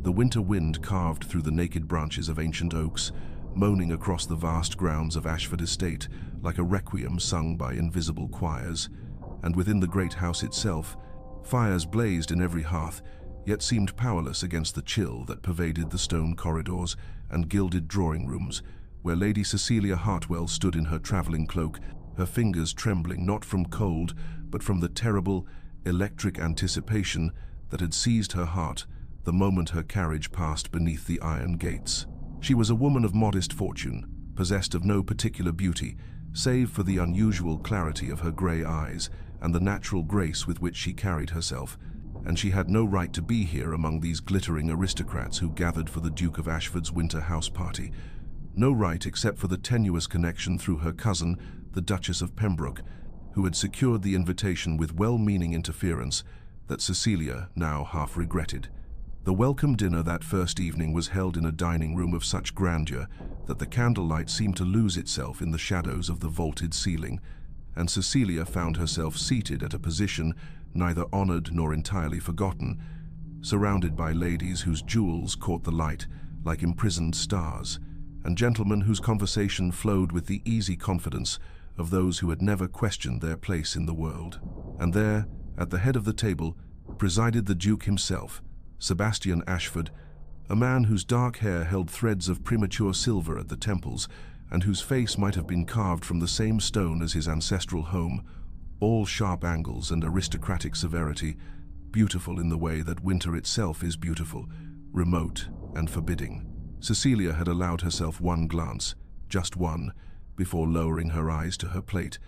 The winter wind carved through the naked branches of ancient oaks, moaning across the vast grounds of Ashford Estate like a requiem sung by invisible choirs. And within the great house itself, fires blazed in every hearth, yet seemed powerless against the chill that pervaded the stone corridors and gilded drawing rooms, where Lady Cecilia Hartwell stood in her travelling cloak, her fingers trembling not from cold, but from the terrible, electric anticipation that had seized her heart the moment her carriage passed beneath the iron gates. She was a woman of modest fortune, possessed of no particular beauty, save for the unusual clarity of her grey eyes and the natural grace with which she carried herself, and she had no right to be here among these glittering aristocrats who gathered for the Duke of Ashford's winter house party. No right except for the tenuous connection through her cousin, the Duchess of Pembroke, who had secured the invitation with well-meaning interference that Cecilia now half regretted. The welcome dinner that first evening was held in a dining room of such grandeur that the candlelight seemed to lose itself in the shadows of the vaulted ceiling, and Cecilia found herself seated at a position neither honored nor entirely forgotten, surrounded by ladies whose jewels caught the light like imprisoned stars, and gentlemen whose conversation flowed with the easy confidence of those who had never questioned their place in the world. And there, at the head of the table, presided the Duke himself, Sebastian Ashford, a man whose dark hair held threads of premature silver at the temples, and whose face might have been carved from the same stone as his ancestral home, all sharp angles and aristocratic severity, beautiful in the way that winter itself is beautiful, remote and forbidding. Cecilia had allowed herself one glance, just one, before lowering her eyes to her plate,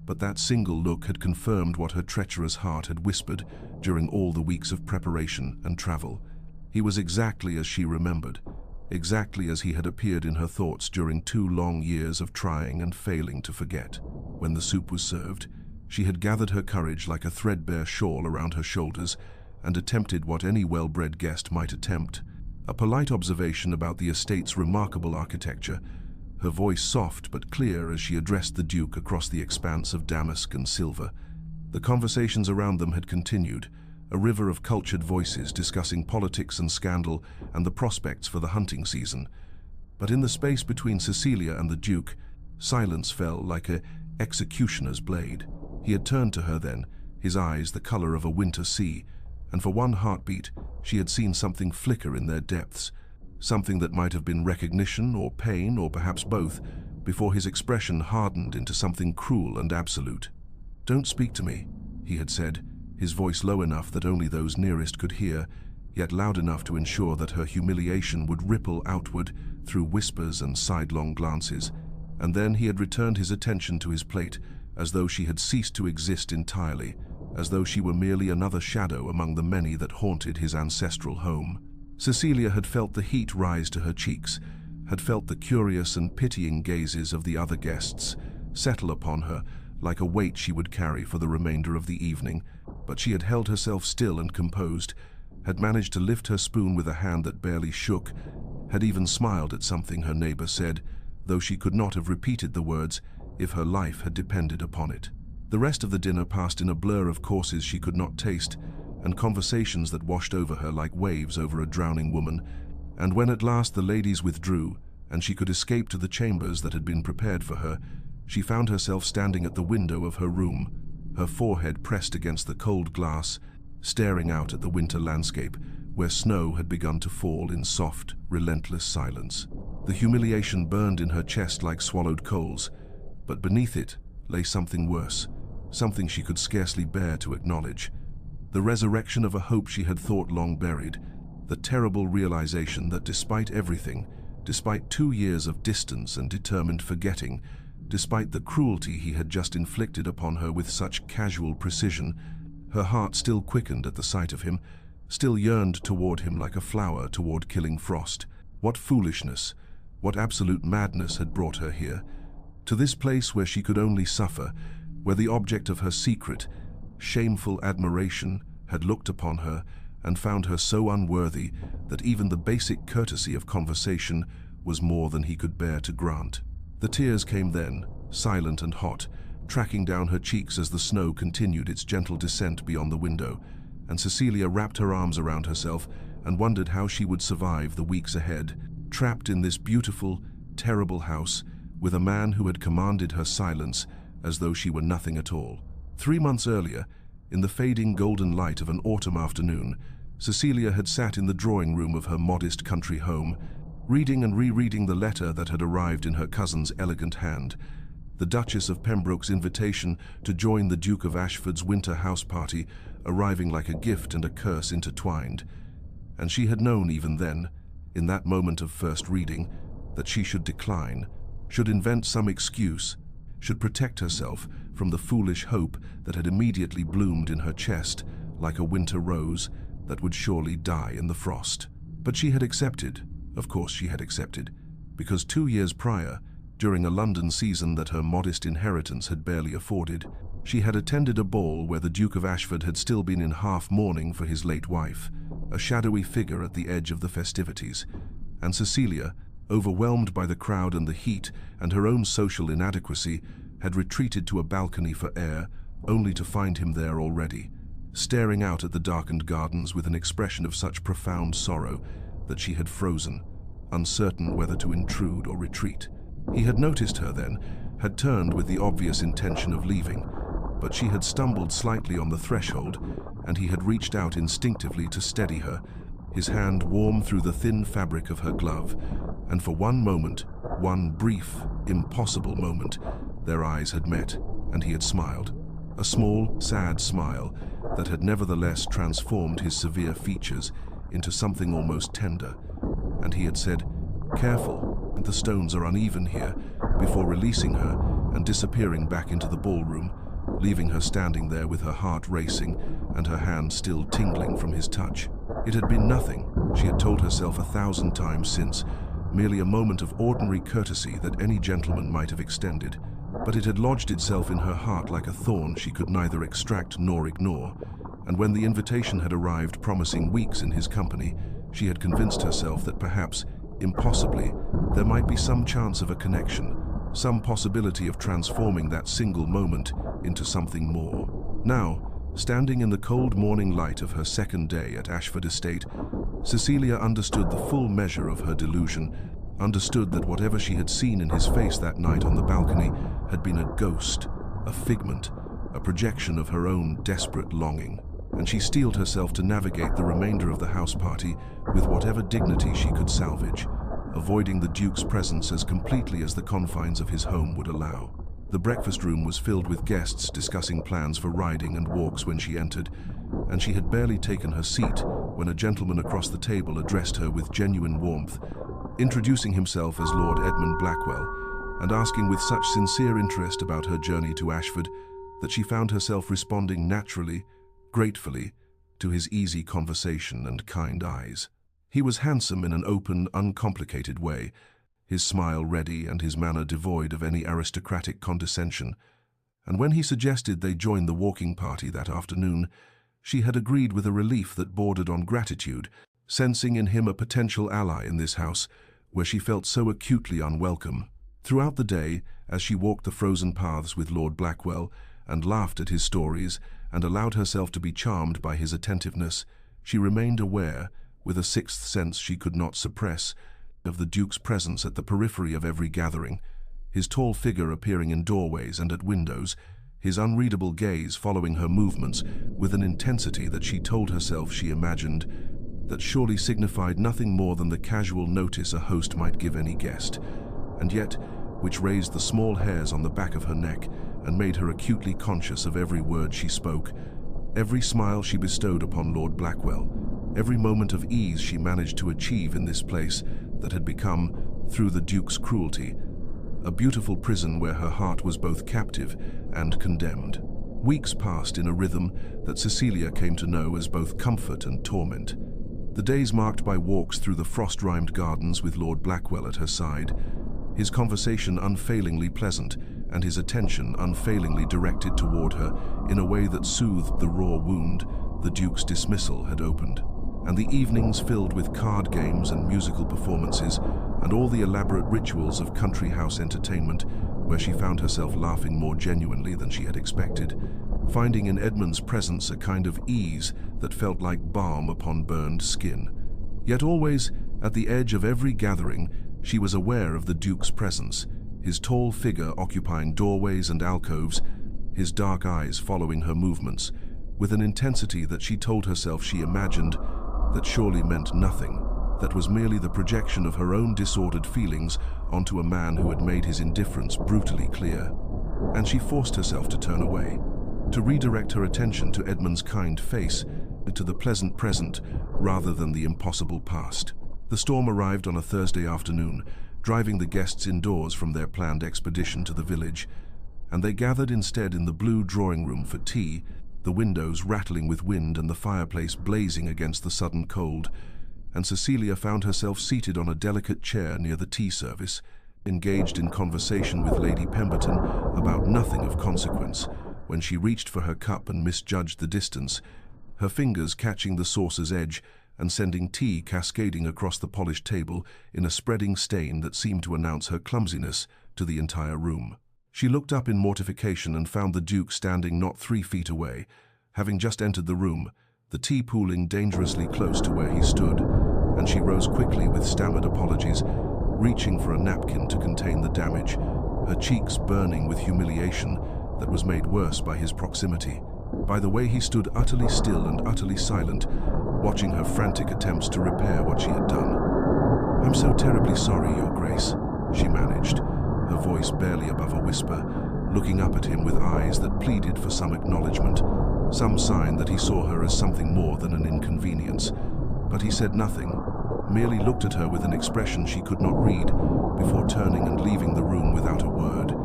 but that single look had confirmed what her treacherous heart had whispered during all the weeks of preparation and travel. He was exactly as she remembered, exactly as he had appeared in her thoughts during 2 long years of trying and failing to forget. When the soup was served, she had gathered her courage like a threadbare shawl around her shoulders and attempted what any well-bred guest might attempt, a polite observation about the estate's remarkable architecture, her voice soft but clear as she addressed the Duke across the expanse of damask and silver. The conversations around them had continued, a river of cultured voices discussing politics and scandal and the prospects for the hunting season. But in the space between Cecilia and the Duke, silence fell like an executioner's blade. He had turned to her then, his eyes the color of a winter sea, and for one heartbeat she had seen something flicker in their depths, something that might have been recognition or pain or perhaps both, before his expression hardened into something cruel and absolute. "Don't speak to me," he had said, his voice low enough that only those nearest could hear, yet loud enough to ensure that her humiliation would ripple outward through whispers and sidelong glances. And then he had returned his attention to his plate, as though she had ceased to exist entirely, as though she were merely another shadow among the many that haunted his ancestral home. Cecilia had felt the heat rise to her cheeks, had felt the curious and pitying gazes of the other guests settle upon her like a weight she would carry for the remainder of the evening, but she had held herself still and composed, had managed to lift her spoon with a hand that barely shook, had even smiled at something her neighbor said, though she could not have repeated the words if her life had depended upon it. The rest of the dinner passed in a blur of courses she could not taste, and conversations that washed over her like waves over a drowning woman, and when at last the ladies withdrew, and she could escape to the chambers that had been prepared for her, she found herself standing at the window of her room, her forehead pressed against the cold glass, staring out at the winter landscape, where snow had begun to fall in soft, relentless silence. The humiliation burned in her chest like swallowed coals, but beneath it lay something worse, something she could scarcely bear to acknowledge. The resurrection of a hope she had thought long buried, the terrible realization that despite everything, despite 2 years of distance and determined forgetting, despite the cruelty he had just inflicted upon her with such casual precision, her heart still quickened at the sight of him, still yearned toward him like a flower toward killing frost. What foolishness, what absolute madness had brought her here, to this place where she could only suffer, where the object of her secret, shameful admiration had looked upon her and found her so unworthy that even the basic courtesy of conversation was more than he could bear to grant. The tears came then, silent and hot, tracking down her cheeks as the snow continued its gentle descent beyond the window, and Cecilia wrapped her arms around herself and wondered how she would survive the weeks ahead, trapped in this beautiful, terrible house with a man who had commanded her silence as though she were nothing at all. 3 months earlier, in the fading golden light of an autumn afternoon, Cecilia had sat in the drawing room of her modest country home, reading and rereading the letter that had arrived in her cousin's elegant hand, the Duchess of Pembroke's invitation to join the Duke of Ashford's winter house party, arriving like a gift and a curse intertwined. And she had known even then, in that moment of first reading, that she should decline, should invent some excuse, should protect herself from the foolish hope that had immediately bloomed in her chest like a winter rose that would surely die in the frost. But she had accepted, of course she had accepted, because 2 years prior, during a London season that her modest inheritance had barely afforded, she had attended a ball where the Duke of Ashford had still been in half mourning for his late wife, a shadowy figure at the edge of the festivities, and Cecilia, overwhelmed by the crowd and the heat and her own social inadequacy, had retreated to a balcony for air, only to find him there already, staring out at the darkened gardens with an expression of such profound sorrow that she had frozen, uncertain whether to intrude or retreat. He had noticed her then, had turned with the obvious intention of leaving, but she had stumbled slightly on the threshold, and he had reached out instinctively to steady her, his hand warm through the thin fabric of her glove, and for one moment, one brief, impossible moment, their eyes had met, and he had smiled. A small, sad smile that had nevertheless transformed his severe features into something almost tender, and he had said, "Careful, the stones are uneven here," before releasing her and disappearing back into the ballroom, leaving her standing there with her heart racing and her hand still tingling from his touch. It had been nothing, she had told herself 1,000 times since, merely a moment of ordinary courtesy that any gentleman might have extended, but it had lodged itself in her heart like a thorn she could neither extract nor ignore, and when the invitation had arrived promising weeks in his company, she had convinced herself that perhaps, impossibly, there might be some chance of a connection, some possibility of transforming that single moment into something more. Now, standing in the cold morning light of her second day at Ashford Estate, Cecilia understood the full measure of her delusion, understood that whatever she had seen in his face that night on the balcony had been a ghost, a figment, a projection of her own desperate longing, and she steeled herself to navigate the remainder of the house party with whatever dignity she could salvage, avoiding the Duke's presence as completely as the confines of his home would allow. The breakfast room was filled with guests discussing plans for riding and walks when she entered, and she had barely taken her seat when a gentleman across the table addressed her with genuine warmth, introducing himself as Lord Edmund Blackwell, and asking with such sincere interest about her journey to Ashford that she found herself responding naturally, gratefully, to his easy conversation and kind eyes. He was handsome in an open, uncomplicated way, his smile ready and his manner devoid of any aristocratic condescension, and when he suggested they join the walking party that afternoon, she had agreed with a relief that bordered on gratitude, sensing in him a potential ally in this house where she felt so acutely unwelcome. Throughout the day, as she walked the frozen paths with Lord Blackwell and laughed at his stories and allowed herself to be charmed by his attentiveness, she remained aware, with a sixth sense she could not suppress, of the Duke's presence at the periphery of every gathering, his tall figure appearing in doorways and at windows, his unreadable gaze following her movements with an intensity that she told herself she imagined that surely signified nothing more than the casual notice a host might give any guest, and yet which raised the small hairs on the back of her neck and made her acutely conscious of every word she spoke, every smile she bestowed upon Lord Blackwell, every moment of ease she managed to achieve in this place that had become, through the Duke's cruelty, a beautiful prison where her heart was both captive and condemned. Weeks passed in a rhythm that Cecilia came to know as both comfort and torment. The days marked by walks through the frost-rimed gardens with Lord Blackwell at her side, his conversation unfailingly pleasant and his attention unfailingly directed toward her in a way that soothed the raw wound the Duke's dismissal had opened, and the evenings filled with card games and musical performances and all the elaborate rituals of country house entertainment where she found herself laughing more genuinely than she had expected, finding in Edmund's presence a kind of ease that felt like balm upon burned skin, Yet always, at the edge of every gathering, she was aware of the Duke's presence, his tall figure occupying doorways and alcoves, his dark eyes following her movements, with an intensity that she told herself she imagined that surely meant nothing, that was merely the projection of her own disordered feelings onto a man who had made his indifference brutally clear. And she forced herself to turn away, to redirect her attention to Edmund's kind face, to the pleasant present rather than the impossible past. The storm arrived on a Thursday afternoon, driving the guests indoors from their planned expedition to the village, and they gathered instead in the blue drawing room for tea, the windows rattling with wind and the fireplace blazing against the sudden cold, and Cecilia found herself seated on a delicate chair near the tea service, engaged in conversation with Lady Pemberton about nothing of consequence, when she reached for her cup and misjudged the distance, her fingers catching the saucer's edge and sending tea cascading across the polished table in a spreading stain that seemed to announce her clumsiness to the entire room. She looked up in mortification and found the Duke standing not 3 feet away, having just entered the room, the tea pooling dangerously close to where he stood, and she rose quickly with stammered apologies, reaching for a napkin to contain the damage, her cheeks burning with humiliation that was made worse by his proximity, by the way he stood utterly still and utterly silent, watching her frantic attempts to repair what she had done. "I'm so terribly sorry, Your Grace," she managed, her voice barely above a whisper, looking up at him with eyes that pleaded for some acknowledgement, some sign that he saw her as something more than an inconvenience. But he said nothing, merely looked at her with an expression she could not read, before turning and leaving the room without a word,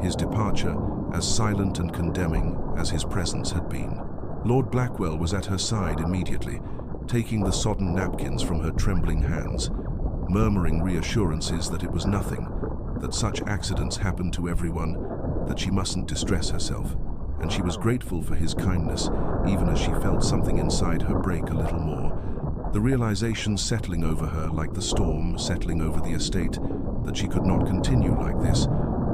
his departure as silent and condemning as his presence had been. Lord Blackwell was at her side immediately, taking the sodden napkins from her trembling hands, murmuring reassurances that it was nothing, that such accidents happened to everyone, that she mustn't distress herself, and she was grateful for his kindness, even as she felt something inside her break a little more, the realization settling over her like the storm settling over the estate, that she could not continue like this,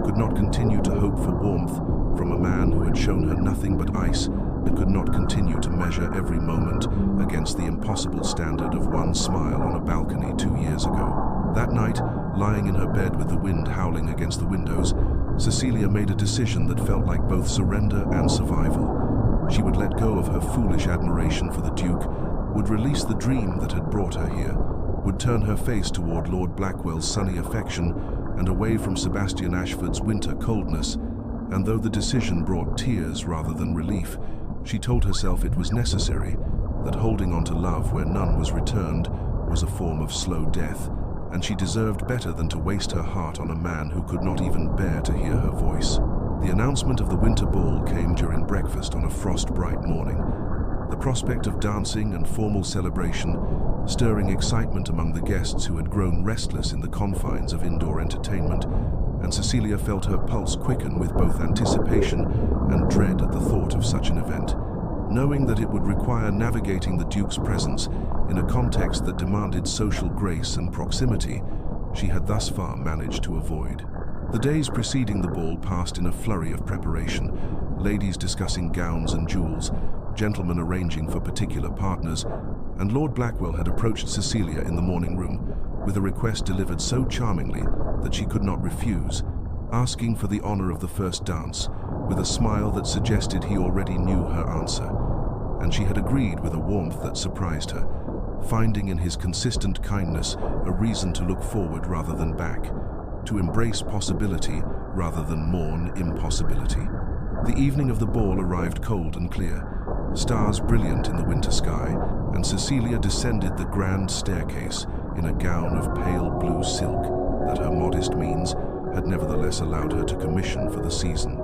could not continue to hope for warmth from a man who had shown her nothing but ice, and could not continue to measure every moment against the impossible standard of one smile on a balcony 2 years ago. That night, lying in her bed with the wind howling against the windows, Cecilia made a decision that felt like both surrender and survival. She would let go of her foolish admiration for the Duke, would release the dream that had brought her here, would turn her face toward Lord Blackwell's sunny affection and away from Sebastian Ashford's winter coldness, and though the decision brought tears rather than relief, she told herself it was necessary, that holding on to love where none was returned was a form of slow death, and she deserved better than to waste her heart on a man who could not even bear to hear her voice. The announcement of the winter ball came during breakfast on a frost-bright morning. The prospect of dancing and formal celebration, stirring excitement among the guests who had grown restless in the confines of indoor entertainment, and Cecilia felt her pulse quicken with both anticipation and dread at the thought of such an event, knowing that it would require navigating the Duke's presence in a context that demanded social grace and proximity she had thus far managed to avoid. The days preceding the ball passed in a flurry of preparation, ladies discussing gowns and jewels, gentlemen arranging for particular partners, and Lord Blackwell had approached Cecilia in the morning room with a request delivered so charmingly that she could not refuse, asking for the honor of the first dance, with a smile that suggested he already knew her answer, and she had agreed with a warmth that surprised her, finding in his consistent kindness a reason to look forward rather than back, to embrace possibility rather than mourn impossibility. The evening of the ball arrived cold and clear, stars brilliant in the winter sky, and Cecilia descended the grand staircase in a gown of pale blue silk that her modest means had nevertheless allowed her to commission for the season,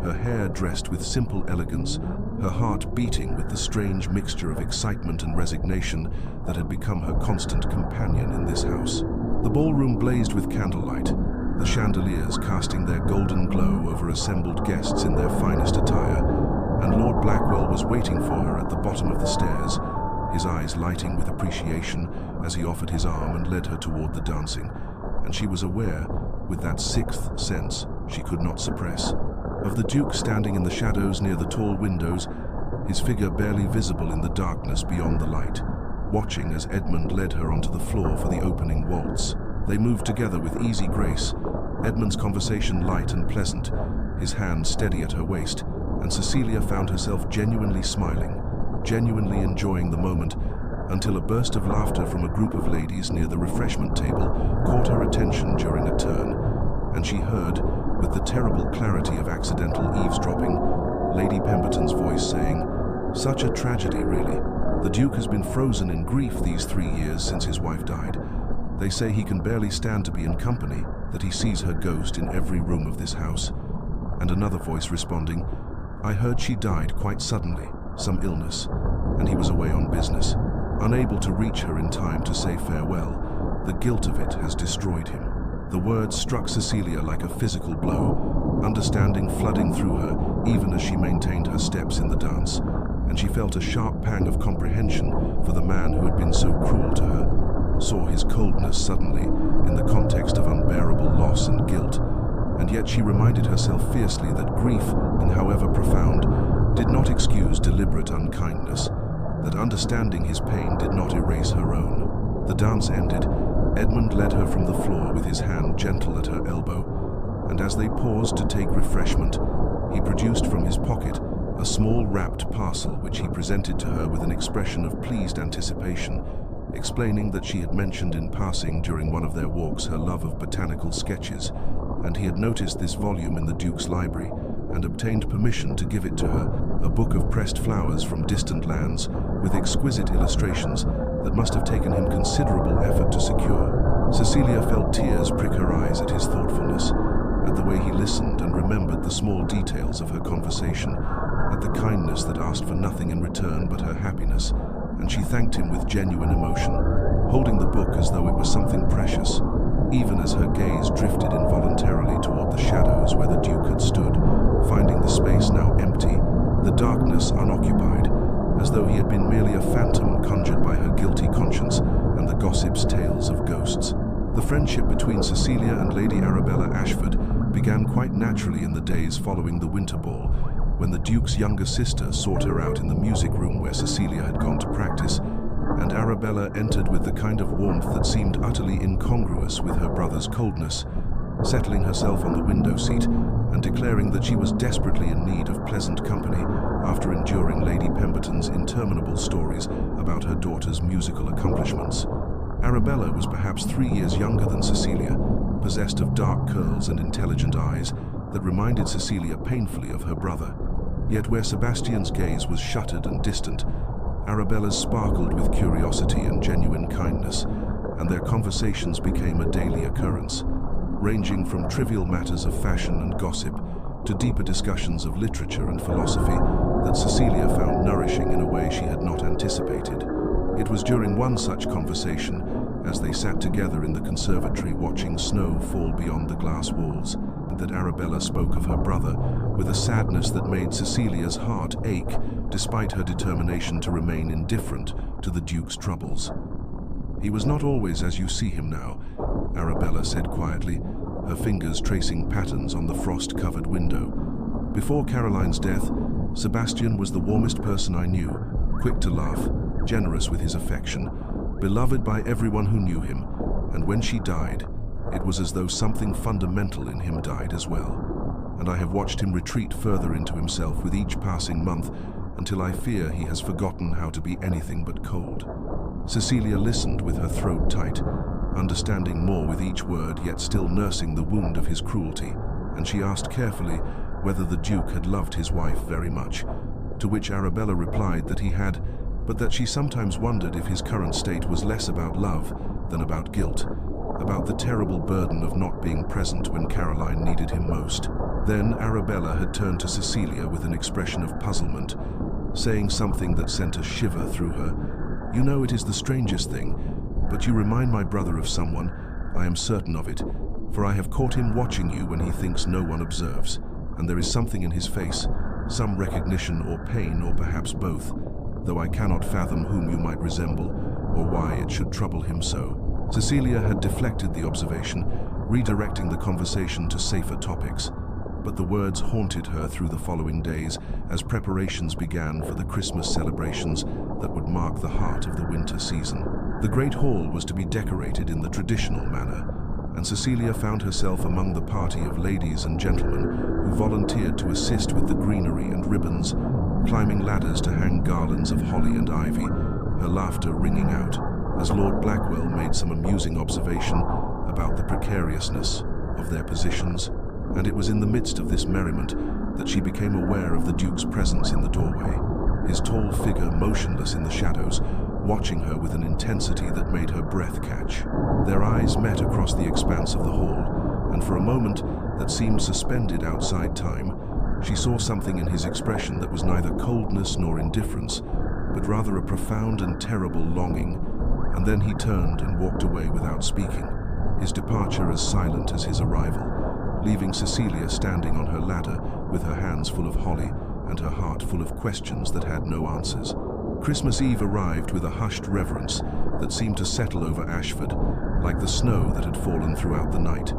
her hair dressed with simple elegance, her heart beating with the strange mixture of excitement and resignation that had become her constant companion in this house. The ballroom blazed with candlelight, the chandeliers casting their golden glow over assembled guests in their finest attire, and Lord Blackwell was waiting for her at the bottom of the stairs, his eyes lighting with appreciation as he offered his arm and led her toward the dancing, and she was aware, with that sixth sense she could not suppress, of the Duke standing in the shadows near the tall windows, his figure barely visible in the darkness beyond the light, watching as Edmund led her onto the floor for the opening waltz. They moved together with easy grace, Edmund's conversation light and pleasant, his hand steady at her waist, and Cecilia found herself genuinely smiling, genuinely enjoying the moment, until a burst of laughter from a group of ladies near the refreshment table caught her attention during a turn, and she heard, with the terrible clarity of accidental eavesdropping, Lady Pemberton's voice saying, "Such a tragedy, really. The Duke has been frozen in grief these 3 years since his wife died. They say he can barely stand to be in company, that he sees her ghost in every room of this house." And another voice responding, "I heard she died quite suddenly, some illness, and he was away on business. Unable to reach her in time to say farewell, the guilt of it has destroyed him." The words struck Cecilia like a physical blow, understanding flooding through her even as she maintained her steps in the dance, and she felt a sharp pang of comprehension for the man who had been so cruel to her, saw his coldness suddenly in the context of unbearable loss and guilt, and yet she reminded herself fiercely that grief, and however profound, did not excuse deliberate unkindness, that understanding his pain did not erase her own. The dance ended, Edmund led her from the floor with his hand gentle at her elbow, and as they paused to take refreshment, he produced from his pocket a small wrapped parcel which he presented to her with an expression of pleased anticipation, explaining that she had mentioned in passing during one of their walks her love of botanical sketches, and he had noticed this volume in the Duke's library and obtained permission to give it to her, a book of pressed flowers from distant lands with exquisite illustrations that must have taken him considerable effort to secure. Cecilia felt tears prick her eyes at his thoughtfulness, at the way he listened and remembered the small details of her conversation, at the kindness that asked for nothing in return but her happiness, and she thanked him with genuine emotion, holding the book as though it was something precious, even as her gaze drifted involuntarily toward the shadows where the Duke had stood, finding the space now empty, the darkness unoccupied, as though he had been merely a phantom conjured by her guilty conscience and the gossip's tales of ghosts. The friendship between Cecilia and Lady Arabella Ashford began quite naturally in the days following the winter ball, when the Duke's younger sister sought her out in the music room where Cecilia had gone to practice, and Arabella entered with the kind of warmth that seemed utterly incongruous with her brother's coldness, settling herself on the window seat and declaring that she was desperately in need of pleasant company after enduring Lady Pemberton's interminable stories about her daughter's musical accomplishments. Arabella was perhaps 3 years younger than Cecilia, possessed of dark curls and intelligent eyes that reminded Cecilia painfully of her brother. Yet where Sebastian's gaze was shuttered and distant, Arabella's sparkled with curiosity and genuine kindness, and their conversations became a daily occurrence, ranging from trivial matters of fashion and gossip to deeper discussions of literature and philosophy that Cecilia found nourishing in a way she had not anticipated. It was during one such conversation, as they sat together in the conservatory watching snow fall beyond the glass walls, that Arabella spoke of her brother with a sadness that made Cecilia's heart ache despite her determination to remain indifferent to the Duke's troubles. "He was not always as you see him now," Arabella said quietly, her fingers tracing patterns on the frost-covered window. "Before Caroline's death, Sebastian was the warmest person I knew, quick to laugh, generous with his affection, beloved by everyone who knew him, and when she died, it was as though something fundamental in him died as well, and I have watched him retreat further into himself with each passing month until I fear he has forgotten how to be anything but cold." Cecilia listened with her throat tight, understanding more with each word yet still nursing the wound of his cruelty, and she asked carefully whether the Duke had loved his wife very much, to which Arabella replied that he had, but that she sometimes wondered if his current state was less about love than about guilt, about the terrible burden of not being present when Caroline needed him most. Then Arabella had turned to Cecilia with an expression of puzzlement, saying something that sent a shiver through her. "You know, it is the strangest thing, but you remind my brother of someone, I am certain of it, for I have caught him watching you when he thinks no one observes, and there is something in his face, some recognition or pain or perhaps both, though I cannot fathom whom you might resemble or why it should trouble him so." Cecilia had deflected the observation, redirecting the conversation to safer topics. But the words haunted her through the following days as preparations began for the Christmas celebrations that would mark the heart of the winter season. The Great Hall was to be decorated in the traditional manner, and Cecilia found herself among the party of ladies and gentlemen who volunteered to assist with the greenery and ribbons, climbing ladders to hang garlands of holly and ivy, her laughter ringing out as Lord Blackwell made some amusing observation about the precariousness of their positions. And it was in the midst of this merriment that she became aware of the Duke's presence in the doorway, his tall figure motionless in the shadows, watching her with an intensity that made her breath catch. Their eyes met across the expanse of the hall, and for a moment that seemed suspended outside time, she saw something in his expression that was neither coldness nor indifference, but rather a profound and terrible longing. And then he turned and walked away without speaking, his departure as silent as his arrival, leaving Cecilia standing on her ladder with her hands full of holly and her heart full of questions that had no answers. Christmas Eve arrived with a hushed reverence that seemed to settle over Ashford, like the snow that had fallen throughout the night,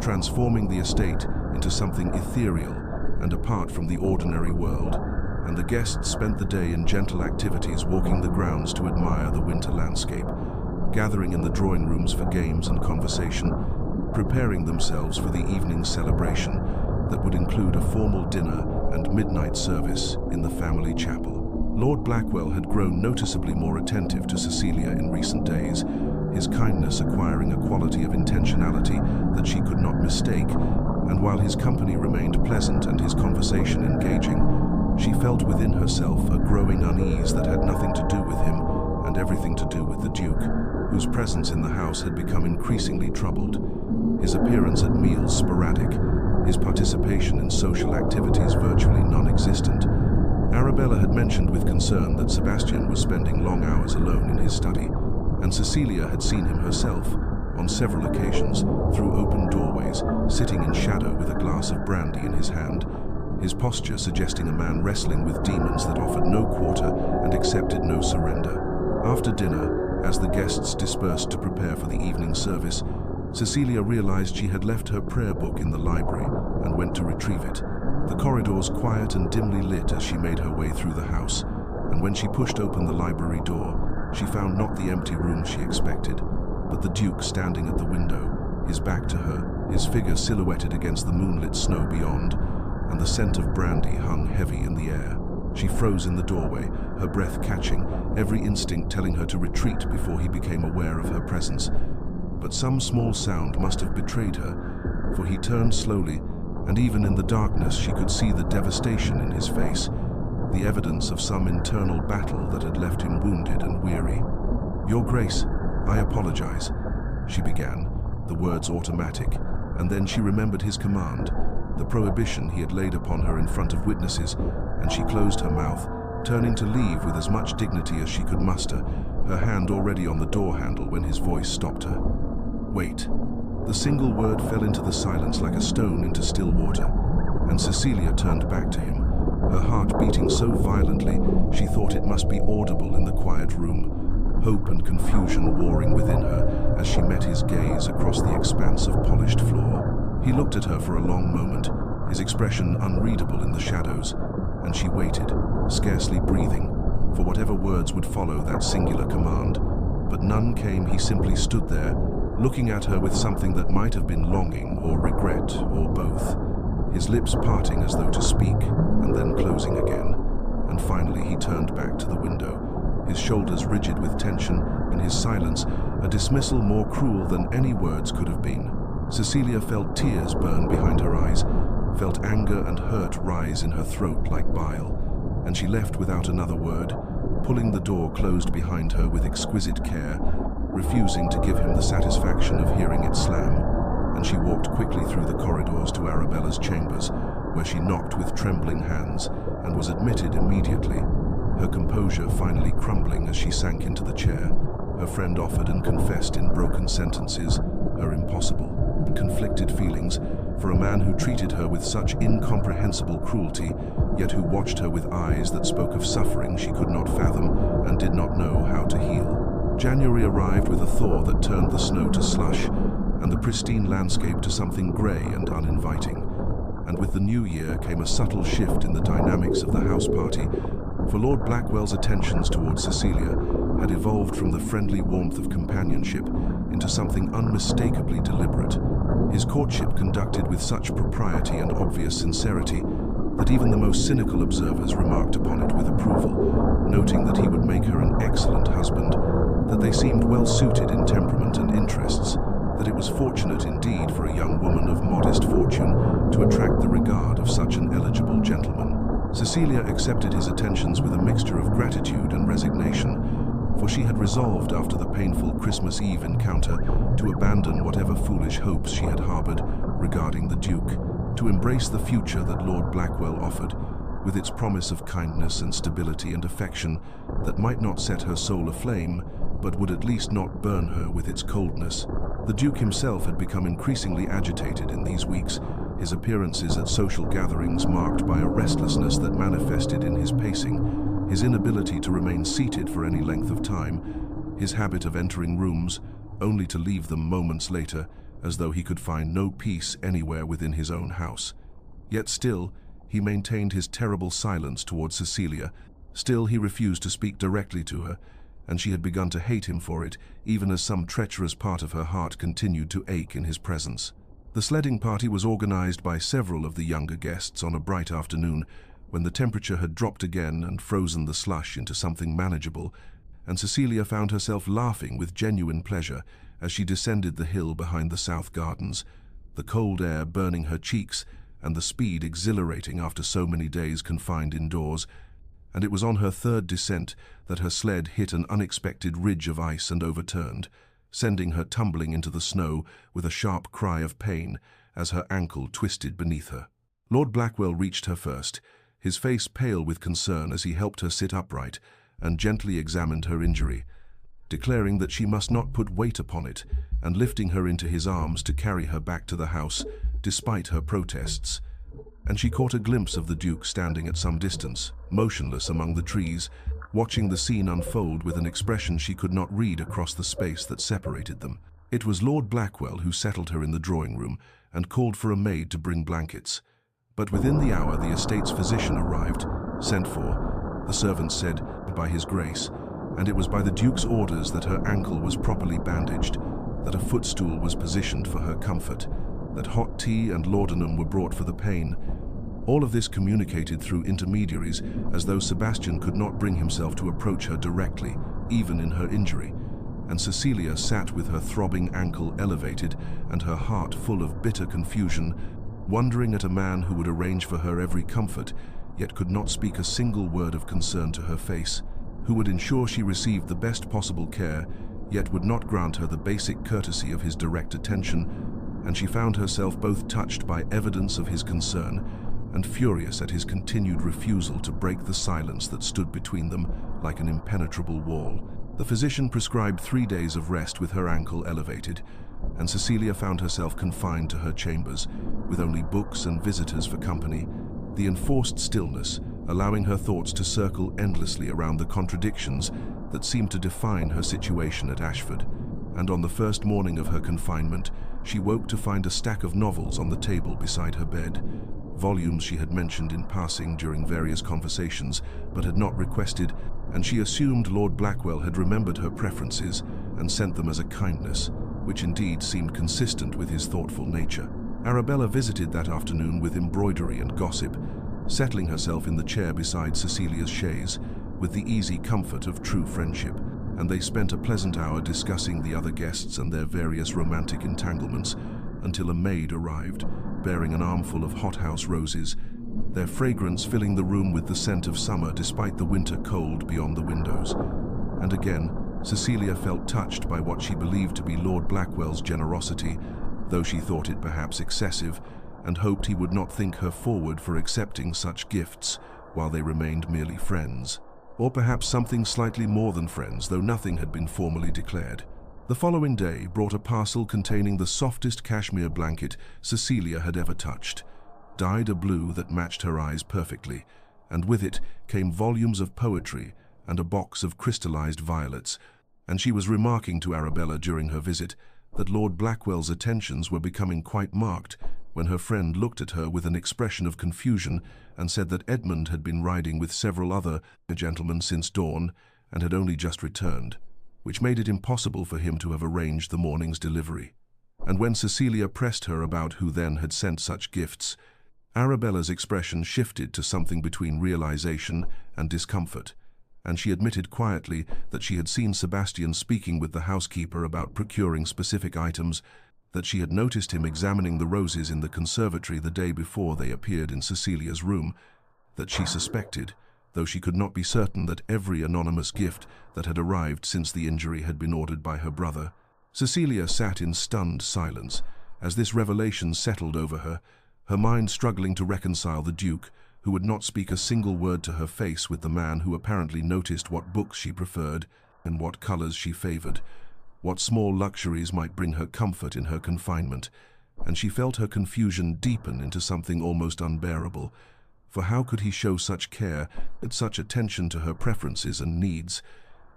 transforming the estate into something ethereal and apart from the ordinary world, and the guests spent the day in gentle activities walking the grounds to admire the winter landscape, gathering in the drawing rooms for games and conversation, preparing themselves for the evening's celebration that would include a formal dinner and midnight service in the family chapel. Lord Blackwell had grown noticeably more attentive to Cecilia in recent days, his kindness acquiring a quality of intentionality that she could not mistake, and while his company remained pleasant and his conversation engaging, she felt within herself a growing unease that had nothing to do with him and everything to do with the Duke, whose presence in the house had become increasingly troubled, his appearance at meals sporadic, his participation in social activities virtually non-existent. Arabella had mentioned with concern that Sebastian was spending long hours alone in his study, and Cecilia had seen him herself, on several occasions, through open doorways, sitting in shadow with a glass of brandy in his hand, his posture suggesting a man wrestling with demons that offered no quarter and accepted no surrender. After dinner, as the guests dispersed to prepare for the evening service, Cecilia realized she had left her prayer book in the library and went to retrieve it. The corridors quiet and dimly lit as she made her way through the house, and when she pushed open the library door, she found not the empty room she expected, but the Duke standing at the window, his back to her, his figure silhouetted against the moonlit snow beyond, and the scent of brandy hung heavy in the air. She froze in the doorway, her breath catching, every instinct telling her to retreat before he became aware of her presence. But some small sound must have betrayed her, for he turned slowly, and even in the darkness she could see the devastation in his face, the evidence of some internal battle that had left him wounded and weary. "Your Grace, I apologize," she began, the words automatic, and then she remembered his command, the prohibition he had laid upon her in front of witnesses, and she closed her mouth, turning to leave with as much dignity as she could muster, her hand already on the door handle when his voice stopped her. "Wait." The single word fell into the silence like a stone into still water, and Cecilia turned back to him, her heart beating so violently she thought it must be audible in the quiet room, hope and confusion warring within her as she met his gaze across the expanse of polished floor. He looked at her for a long moment, his expression unreadable in the shadows, and she waited, scarcely breathing, for whatever words would follow that singular command. But none came. He simply stood there, looking at her with something that might have been longing or regret or both, his lips parting as though to speak and then closing again, and finally he turned back to the window, his shoulders rigid with tension, and his silence a dismissal more cruel than any words could have been. Cecilia felt tears burn behind her eyes, felt anger and hurt rise in her throat like bile, and she left without another word, pulling the door closed behind her with exquisite care, refusing to give him the satisfaction of hearing it slam, and she walked quickly through the corridors to Arabella's chambers, where she knocked with trembling hands and was admitted immediately, her composure finally crumbling as she sank into the chair. Her friend offered and confessed in broken sentences her impossible, conflicted feelings for a man who treated her with such incomprehensible cruelty, yet who watched her with eyes that spoke of suffering she could not fathom and did not know how to heal. January arrived with a thaw that turned the snow to slush and the pristine landscape to something grey and uninviting. And with the new year came a subtle shift in the dynamics of the house party, for Lord Blackwell's attentions towards Cecilia had evolved from the friendly warmth of companionship into something unmistakably deliberate. His courtship conducted with such propriety and obvious sincerity that even the most cynical observers remarked upon it with approval, noting that he would make her an excellent husband, that they seemed well suited in temperament and interests, that it was fortunate indeed for a young woman of modest fortune to attract the regard of such an eligible gentleman. Cecilia accepted his attentions with a mixture of gratitude and resignation, for she had resolved after the painful Christmas Eve encounter to abandon whatever foolish hopes she had harbored regarding the Duke, to embrace the future that Lord Blackwell offered, with its promise of kindness and stability and affection that might not set her soul aflame, but would at least not burn her with its coldness. The Duke himself had become increasingly agitated in these weeks, his appearances at social gatherings marked by a restlessness that manifested in his pacing, his inability to remain seated for any length of time, his habit of entering rooms only to leave them moments later, as though he could find no peace anywhere within his own house. Yet still, he maintained his terrible silence towards Cecilia. Still, he refused to speak directly to her, and she had begun to hate him for it, even as some treacherous part of her heart continued to ache in his presence. The sledding party was organized by several of the younger guests on a bright afternoon, when the temperature had dropped again and frozen the slush into something manageable, and Cecilia found herself laughing with genuine pleasure as she descended the hill behind the south gardens, the cold air burning her cheeks and the speed exhilarating after so many days confined indoors. And it was on her third descent that her sled hit an unexpected ridge of ice and overturned, sending her tumbling into the snow with a sharp cry of pain as her ankle twisted beneath her. Lord Blackwell reached her first, his face pale with concern as he helped her sit upright and gently examined her injury, declaring that she must not put weight upon it, and lifting her into his arms to carry her back to the house, despite her protests. And she caught a glimpse of the Duke standing at some distance, motionless among the trees, watching the scene unfold with an expression she could not read across the space that separated them. It was Lord Blackwell who settled her in the drawing-room and called for a maid to bring blankets. But within the hour the estate's physician arrived, sent for, the servant said, by his grace, and it was by the Duke's orders that her ankle was properly bandaged, that a footstool was positioned for her comfort, that hot tea and laudanum were brought for the pain. All of this communicated through intermediaries, as though Sebastian could not bring himself to approach her directly, even in her injury, and Cecilia sat with her throbbing ankle elevated and her heart full of bitter confusion, wondering at a man who would arrange for her every comfort, yet could not speak a single word of concern to her face, who would ensure she received the best possible care, yet would not grant her the basic courtesy of his direct attention, and she found herself both touched by evidence of his concern and furious at his continued refusal to break the silence that stood between them like an impenetrable wall. The physician prescribed 3 days of rest with her ankle elevated, and Cecilia found herself confined to her chambers, with only books and visitors for company, the enforced stillness allowing her thoughts to circle endlessly around the contradictions that seemed to define her situation at Ashford. And on the first morning of her confinement, she woke to find a stack of novels on the table beside her bed, volumes she had mentioned in passing during various conversations but had not requested, and she assumed Lord Blackwell had remembered her preferences and sent them as a kindness, which indeed seemed consistent with his thoughtful nature. Arabella visited that afternoon with embroidery and gossip, settling herself in the chair beside Cecilia's chaise with the easy comfort of true friendship, and they spent a pleasant hour discussing the other guests and their various romantic entanglements until a maid arrived, bearing an armful of hothouse roses, their fragrance filling the room with the scent of summer despite the winter cold beyond the windows. And again, Cecilia felt touched by what she believed to be Lord Blackwell's generosity, though she thought it perhaps excessive, and hoped he would not think her forward for accepting such gifts while they remained merely friends. Or perhaps something slightly more than friends, though nothing had been formally declared. The following day brought a parcel containing the softest cashmere blanket Cecilia had ever touched, dyed a blue that matched her eyes perfectly, and with it came volumes of poetry and a box of crystallized violets, and she was remarking to Arabella during her visit that Lord Blackwell's attentions were becoming quite marked, when her friend looked at her with an expression of confusion and said that Edmund had been riding with several other gentlemen since dawn and had only just returned, which made it impossible for him to have arranged the morning's delivery. And when Cecilia pressed her about who then had sent such gifts, Arabella's expression shifted to something between realization and discomfort, and she admitted quietly that she had seen Sebastian speaking with the housekeeper about procuring specific items, that she had noticed him examining the roses in the conservatory the day before they appeared in Cecilia's room, that she suspected, though she could not be certain, that every anonymous gift that had arrived since the injury had been ordered by her brother. Cecilia sat in stunned silence as this revelation settled over her, her mind struggling to reconcile the Duke, who would not speak a single word to her face, with the man who apparently noticed what books she preferred and what colors she favored, what small luxuries might bring her comfort in her confinement, and she felt her confusion deepen into something almost unbearable. For how could he show such care and such attention to her preferences and needs,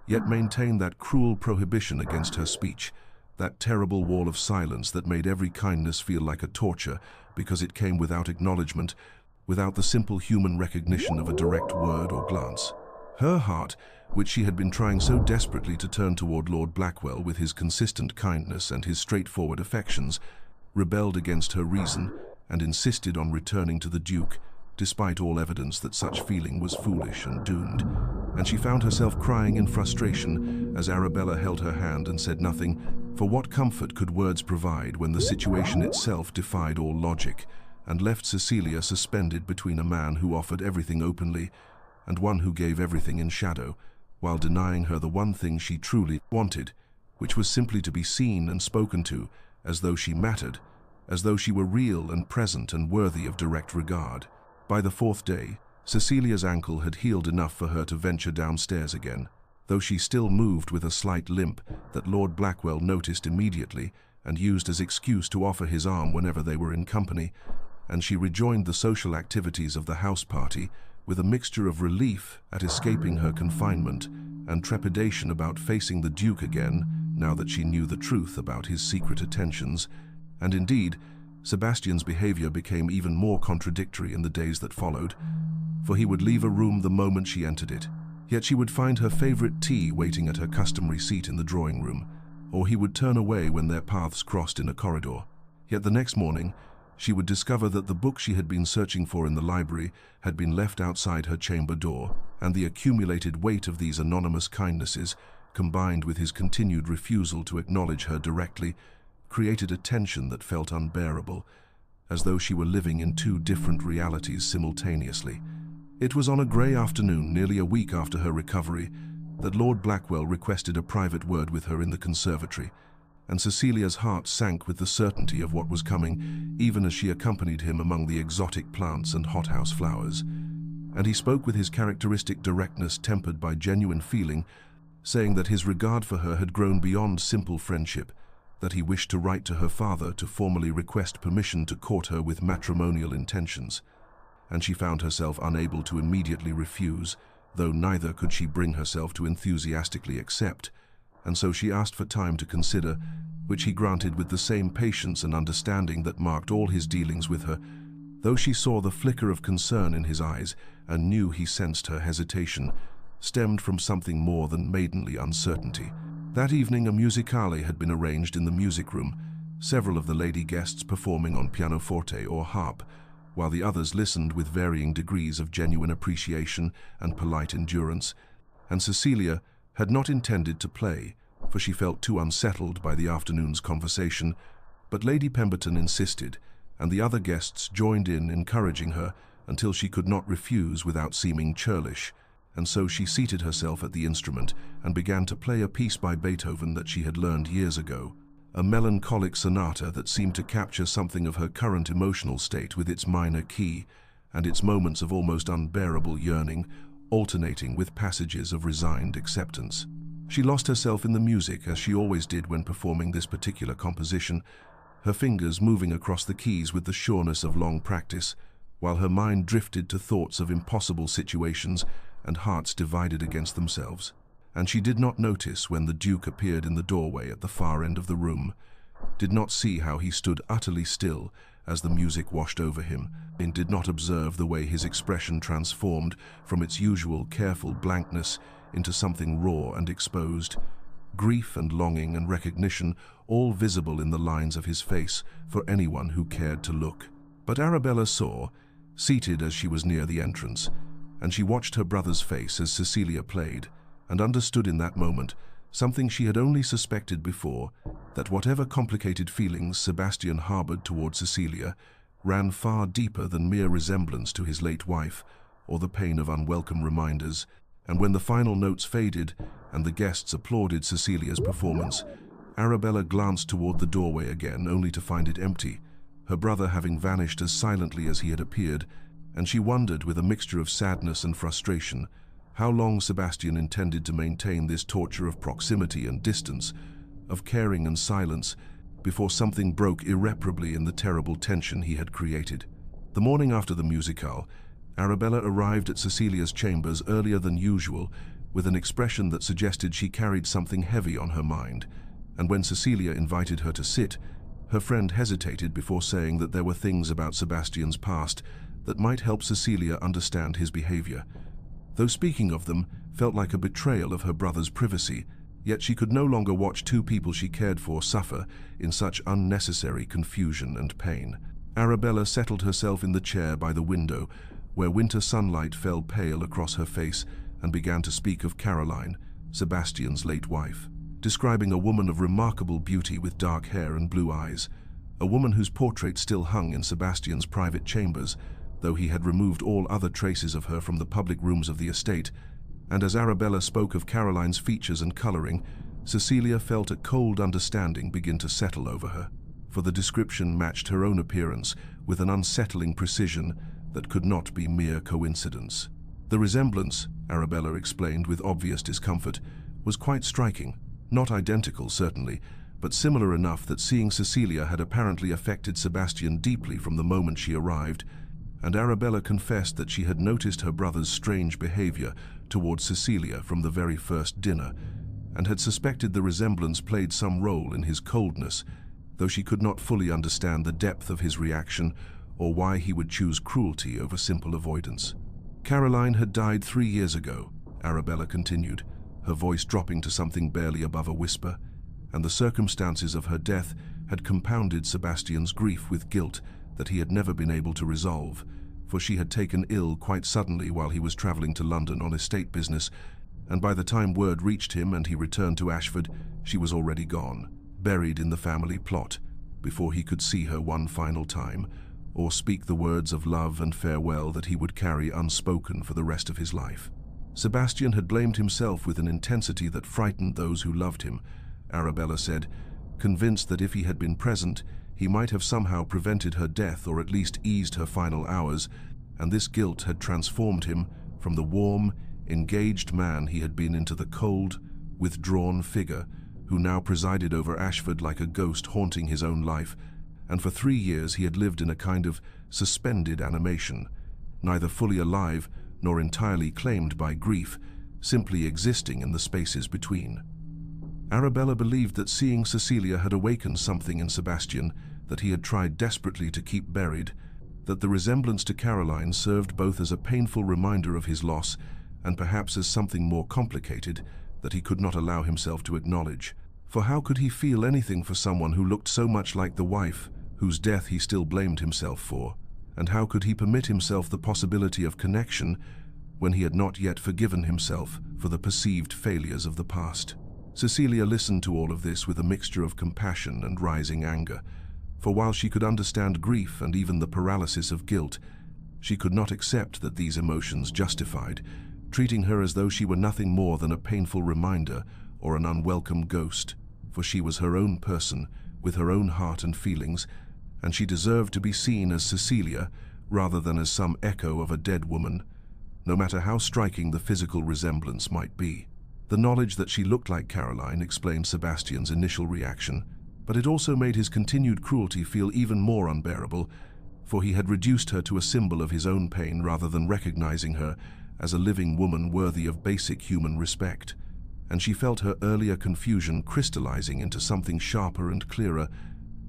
yet maintain that cruel prohibition against her speech, that terrible wall of silence that made every kindness feel like a torture because it came without acknowledgement, without the simple human recognition of a direct word or glance? Her heart, which she had been trying so desperately to turn toward Lord Blackwell with his consistent kindness and his straightforward affections, rebelled against her reason and insisted on returning to the Duke, despite all evidence that such feeling was foolish and doomed. And she found herself crying in frustration as Arabella held her hand and said nothing, for what comfort could words provide when the situation itself defied all logic, and left Cecilia suspended between a man who offered everything openly and one who gave everything in shadow, while denying her the one thing she truly wanted, which was simply to be seen and spoken to as though she mattered, as though she were real and present and worthy of direct regard. By the fourth day, Cecilia's ankle had healed enough for her to venture downstairs again, though she still moved with a slight limp that Lord Blackwell noticed immediately and used as excuse to offer his arm whenever they were in company, and she rejoined the social activities of the house party with a mixture of relief at escaping her confinement and trepidation about facing the Duke again now that she knew the truth about his secret attentions. And indeed, Sebastian's behavior became even more contradictory in the days that followed, for he would leave a room the moment she entered it, yet she would find her favorite tea waiting at her customary seat in the drawing room, or he would turn away when their paths crossed in a corridor. Yet the next morning, she would discover that the book she had been searching for in the library had been left outside her chamber door, and the accumulated weight of these anonymous kindnesses, combined with his continued refusal to acknowledge her directly, created a tension that felt unbearable, as though she were living in two different realities simultaneously. It was on a grey afternoon, nearly a week after her recovery, that Lord Blackwell requested a private word with her in the conservatory, and Cecilia's heart sank with the certainty of what was coming, even as she accompanied him among the exotic plants and hothouse flowers. And he spoke with his characteristic directness tempered by genuine feeling, saying that his regard for her had grown beyond simple friendship, that he wished to write to her father to formally request permission to court her with matrimonial intentions. And she found herself unable to immediately refuse, though neither could she bring herself to enthusiastically accept, and so she asked for time to consider, which he granted with the same patience and understanding that marked all his dealings with her, though she saw the flicker of concern in his eyes and knew he sensed her hesitation stemmed from something more than maidenly uncertainty. That evening a musicale had been arranged in the music room, several of the lady guests performing on pianoforte or harp, while the others listened with varying degrees of genuine appreciation and polite endurance, and Cecilia had not intended to play, for she felt too unsettled by the afternoon's conversation, but Lady Pemberton insisted, and the other guests joined in, encouraging her until she could not refuse without seeming churlish, and so she seated herself at the instrument and began to play a piece by Beethoven that she had learned years ago, a melancholic sonata that seemed to capture something of her current emotional state with its minor key and its moments of almost unbearable yearning, alternating with passages of resigned acceptance. She lost herself in the music, as she always did when performing this particular composition, her fingers moving across the keys with the sureness of long practice, while her mind drifted to thoughts of impossible situations and hearts divided against themselves. And she did not notice when the Duke appeared in the doorway at the far end of the room, did not see how he stood utterly still as the music washed over him, and did not observe the way his expression transformed from its usual careful blankness into something raw and exposed. Grief and longing and recognition all visible in the lines of his face for anyone who cared to look. But Arabella saw, seated as she was near the entrance, and she watched her brother's face as Cecilia played, and understood in that moment something she had only suspected before, that whatever complicated feelings Sebastian harbored toward Cecilia ran far deeper than mere resemblance to his late wife or the pain of unwelcome reminders. And when the final notes faded and the guests applauded Cecilia's performance, Arabella glanced toward the doorway again, only to find it empty, her brother having vanished as silently as he had appeared, and she wondered with a mixture of sadness and frustration how long Sebastian intended to maintain this torture of proximity and distance, of caring and silence, before something broke irreparably in the terrible tension he had created. The morning after the musicale, Arabella arrived at Cecilia's chambers earlier than usual, with an expression that suggested she carried something heavy on her mind, and when Cecilia invited her to sit, her friend hesitated before saying that there were things about Sebastian's past that might help Cecilia understand his behavior. Though speaking of them felt like a betrayal of her brother's privacy, yet she could no longer watch two people she cared for suffer in such unnecessary confusion and pain. Arabella settled herself in the chair by the window, where winter sunlight fell pale across her face, and began to speak of Caroline, Sebastian's late wife, describing a woman of remarkable beauty with dark hair and blue eyes, a woman whose portrait still hung in Sebastian's private chambers, though he had removed all other traces of her from the public rooms of the estate. And as Arabella spoke of Caroline's features and coloring, Cecilia felt a cold understanding begin to settle over her, for the description matched her own appearance with an unsettling precision that could not be mere coincidence. The resemblance, Arabella explained with obvious discomfort, was quite striking, not identical certainly, but similar enough that seeing Cecilia had apparently affected Sebastian deeply from the moment she arrived, and Arabella confessed that she had noticed her brother's strange behavior towards Cecilia from the very first dinner, and had suspected the resemblance played some role in his coldness, though she could not fully understand the depth of his reaction or why he would choose cruelty over simple avoidance. Caroline had died 3 years ago, Arabella continued, her voice dropping to something barely above a whisper, and the circumstances of her death had compounded Sebastian's grief with guilt that he had never been able to resolve, for she had taken ill quite suddenly while he was traveling to London on estate business, and by the time word reached him and he returned to Ashford, she was already gone, buried in the family plot, before he could see her one final time, or speak the words of love and farewell that he would carry unspoken for the rest of his life. Sebastian had blamed himself with an intensity that frightened those who loved him, Arabella said, convinced that if he had been present, he might have somehow prevented her death or at least eased her final hours, and this guilt had transformed him from the warm, engaged man he had been into the cold, withdrawn figure who now presided over Ashford like a ghost haunting his own life, and for 3 years he had lived in a kind of suspended animation, neither fully alive nor entirely claimed by grief, simply existing in the spaces between. Arabella believed that seeing Cecilia had awakened something in Sebastian that he had tried desperately to keep buried, that the resemblance to Caroline served both as a painful reminder of his loss and perhaps as something more complicated that he could not allow himself to acknowledge. For how could he feel anything for someone who looked so much like the wife, whose death he still blamed himself for? And how could he permit himself the possibility of connection when he had not yet forgiven himself for the perceived failures of the past? Cecilia listened to all of this with a mixture of compassion and rising anger, for while she could understand grief and even the paralysis of guilt, she could not accept that these emotions justified, treating her as though she were nothing more than a painful reminder or an unwelcome ghost, for she was her own person, with her own heart and feelings, and she deserved to be seen as Cecilia rather than as some echo of a dead woman, no matter how striking the physical resemblance might be. The knowledge that she looked like Caroline explained Sebastian's initial reaction, but it also made his continued cruelty feel even more unbearable, for he had reduced her to a symbol of his own pain rather than recognizing her as a living woman worthy of basic human respect, and she felt her earlier confusion crystallizing into something sharper and clearer,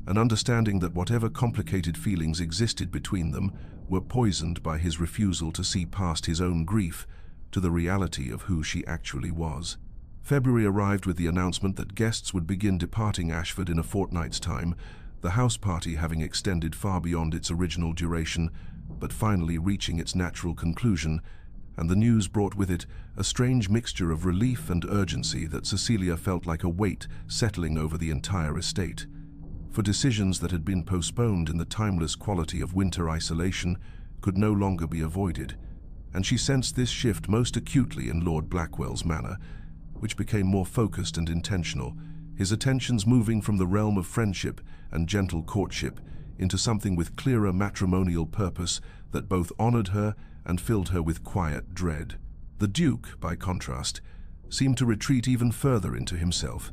an understanding that whatever complicated feelings existed between them were poisoned by his refusal to see past his own grief to the reality of who she actually was. February arrived with the announcement that guests would begin departing Ashford in a fortnight's time, the house party having extended far beyond its original duration, but finally reaching its natural conclusion, and the news brought with it a strange mixture of relief and urgency that Cecilia felt like a weight settling over the entire estate. For decisions that had been postponed in the timeless quality of winter isolation could no longer be avoided, and she sensed this shift most acutely in Lord Blackwell's manner, which became more focused and intentional, his attentions moving from the realm of friendship and gentle courtship into something with clearer matrimonial purpose that both honored her and filled her with quiet dread. The Duke, by contrast, seemed to retreat even further into himself,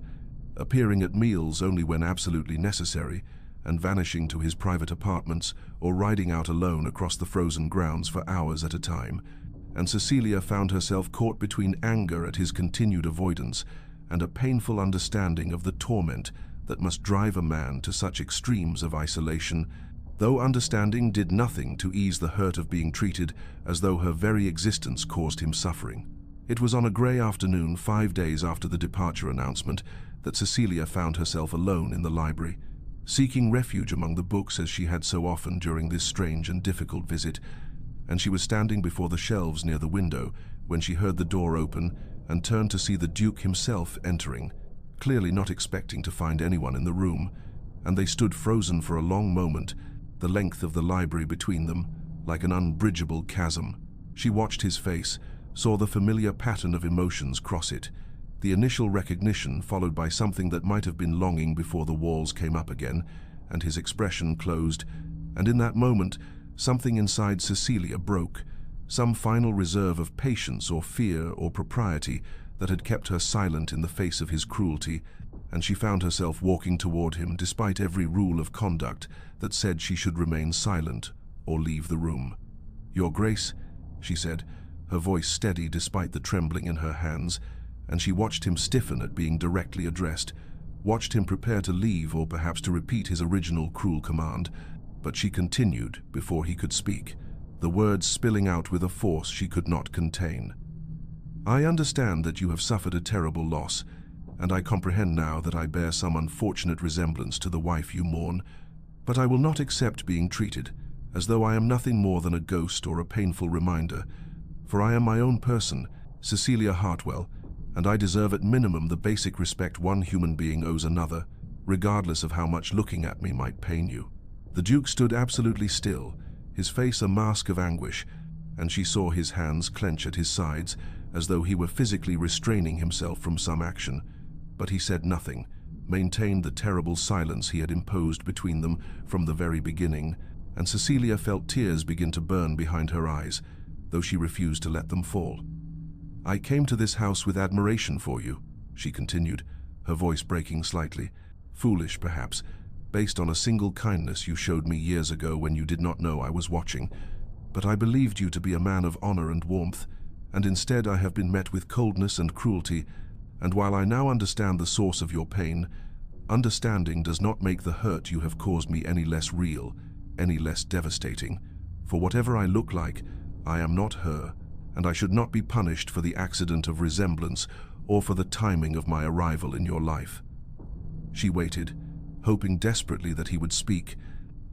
appearing at meals only when absolutely necessary, and vanishing to his private apartments or riding out alone across the frozen grounds for hours at a time, and Cecilia found herself caught between anger at his continued avoidance and a painful understanding of the torment that must drive a man to such extremes of isolation, though understanding did nothing to ease the hurt of being treated as though her very existence caused him suffering. It was on a grey afternoon 5 days after the departure announcement that Cecilia found herself alone in the library, seeking refuge among the books as she had so often during this strange and difficult visit, and she was standing before the shelves near the window when she heard the door open and turned to see the Duke himself entering, clearly not expecting to find anyone in the room, and they stood frozen for a long moment, the length of the library between them, like an unbridgeable chasm. She watched his face, saw the familiar pattern of emotions cross it, the initial recognition followed by something that might have been longing before the walls came up again, and his expression closed, and in that moment, something inside Cecilia broke, some final reserve of patience or fear or propriety that had kept her silent in the face of his cruelty, and she found herself walking toward him despite every rule of conduct that said she should remain silent or leave the room. "Your Grace," she said, her voice steady despite the trembling in her hands, and she watched him stiffen at being directly addressed, watched him prepare to leave or perhaps to repeat his original cruel command, but she continued before he could speak, the words spilling out with a force she could not contain. "I understand that you have suffered a terrible loss, and I comprehend now that I bear some unfortunate resemblance to the wife you mourn, but I will not accept being treated as though I am nothing more than a ghost or a painful reminder, for I am my own person, Cecilia Hartwell, and I deserve at minimum the basic respect one human being owes another, regardless of how much looking at me might pain you." The Duke stood absolutely still, his face a mask of anguish, and she saw his hands clench at his sides as though he were physically restraining himself from some action, but he said nothing, maintained the terrible silence he had imposed between them from the very beginning, and Cecilia felt tears begin to burn behind her eyes, though she refused to let them fall. "I came to this house with admiration for you," she continued, her voice breaking slightly, "foolish perhaps, based on a single kindness you showed me years ago when you did not know I was watching, but I believed you to be a man of honor and warmth, and instead I have been met with coldness and cruelty, and while I now understand the source of your pain, understanding does not make the hurt you have caused me any less real, any less devastating. For whatever I look like, I am not her, and I should not be punished for the accident of resemblance or for the timing of my arrival in your life." She waited, hoping desperately that he would speak,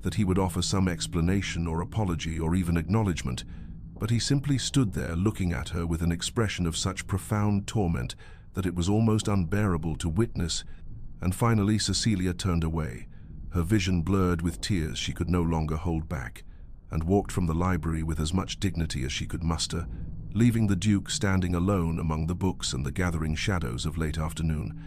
that he would offer some explanation or apology or even acknowledgement, but he simply stood there looking at her with an expression of such profound torment that it was almost unbearable to witness, and finally Cecilia turned away, her vision blurred with tears she could no longer hold back, and walked from the library with as much dignity as she could muster, leaving the Duke standing alone among the books and the gathering shadows of late afternoon.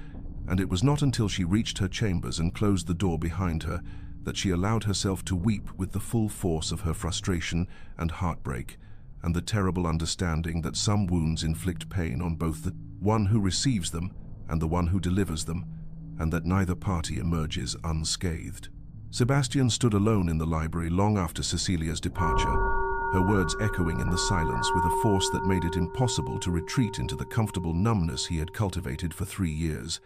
And it was not until she reached her chambers and closed the door behind her that she allowed herself to weep with the full force of her frustration and heartbreak, and the terrible understanding that some wounds inflict pain on both the one who receives them and the one who delivers them, and that neither party emerges unscathed. Sebastian stood alone in the library long after Cecilia's departure, her words echoing in the silence with a force that made it impossible to retreat into the comfortable numbness he had cultivated for 3 years,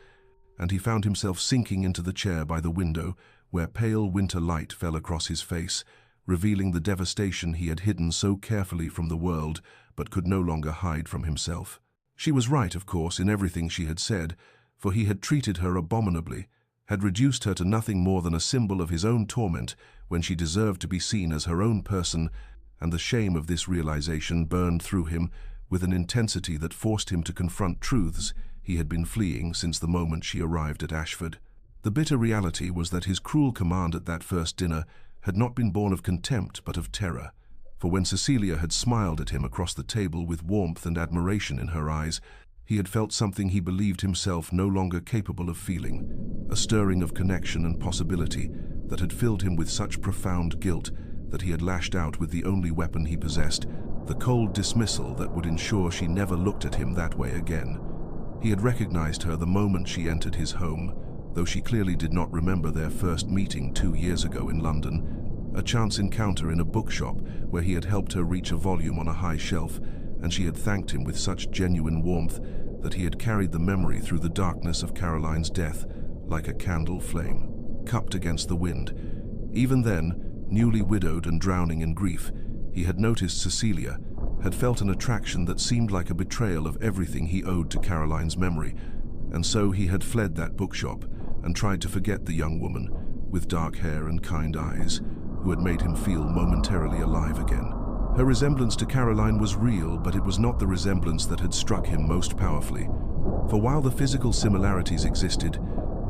and he found himself sinking into the chair by the window where pale winter light fell across his face, revealing the devastation he had hidden so carefully from the world but could no longer hide from himself. She was right, of course, in everything she had said, for he had treated her abominably, had reduced her to nothing more than a symbol of his own torment when she deserved to be seen as her own person, and the shame of this realization burned through him with an intensity that forced him to confront truths he had been fleeing since the moment she arrived at Ashford. The bitter reality was that his cruel command at that first dinner had not been born of contempt but of terror, for when Cecilia had smiled at him across the table with warmth and admiration in her eyes, he had felt something he believed himself no longer capable of feeling, a stirring of connection and possibility that had filled him with such profound guilt that he had lashed out with the only weapon he possessed, the cold dismissal that would ensure she never looked at him that way again. He had recognized her the moment she entered his home, though she clearly did not remember their first meeting 2 years ago in London, a chance encounter in a bookshop where he had helped her reach a volume on a high shelf, and she had thanked him with such genuine warmth that he had carried the memory through the darkness of Caroline's death like a candle flame, cupped against the wind. Even then, newly widowed and drowning in grief, he had noticed Cecilia, had felt an attraction that seemed like a betrayal of everything he owed to Caroline's memory, and so he had fled that bookshop and tried to forget the young woman, with dark hair and kind eyes, who had made him feel momentarily alive again. Her resemblance to Caroline was real, but it was not the resemblance that had struck him most powerfully. For while the physical similarities existed,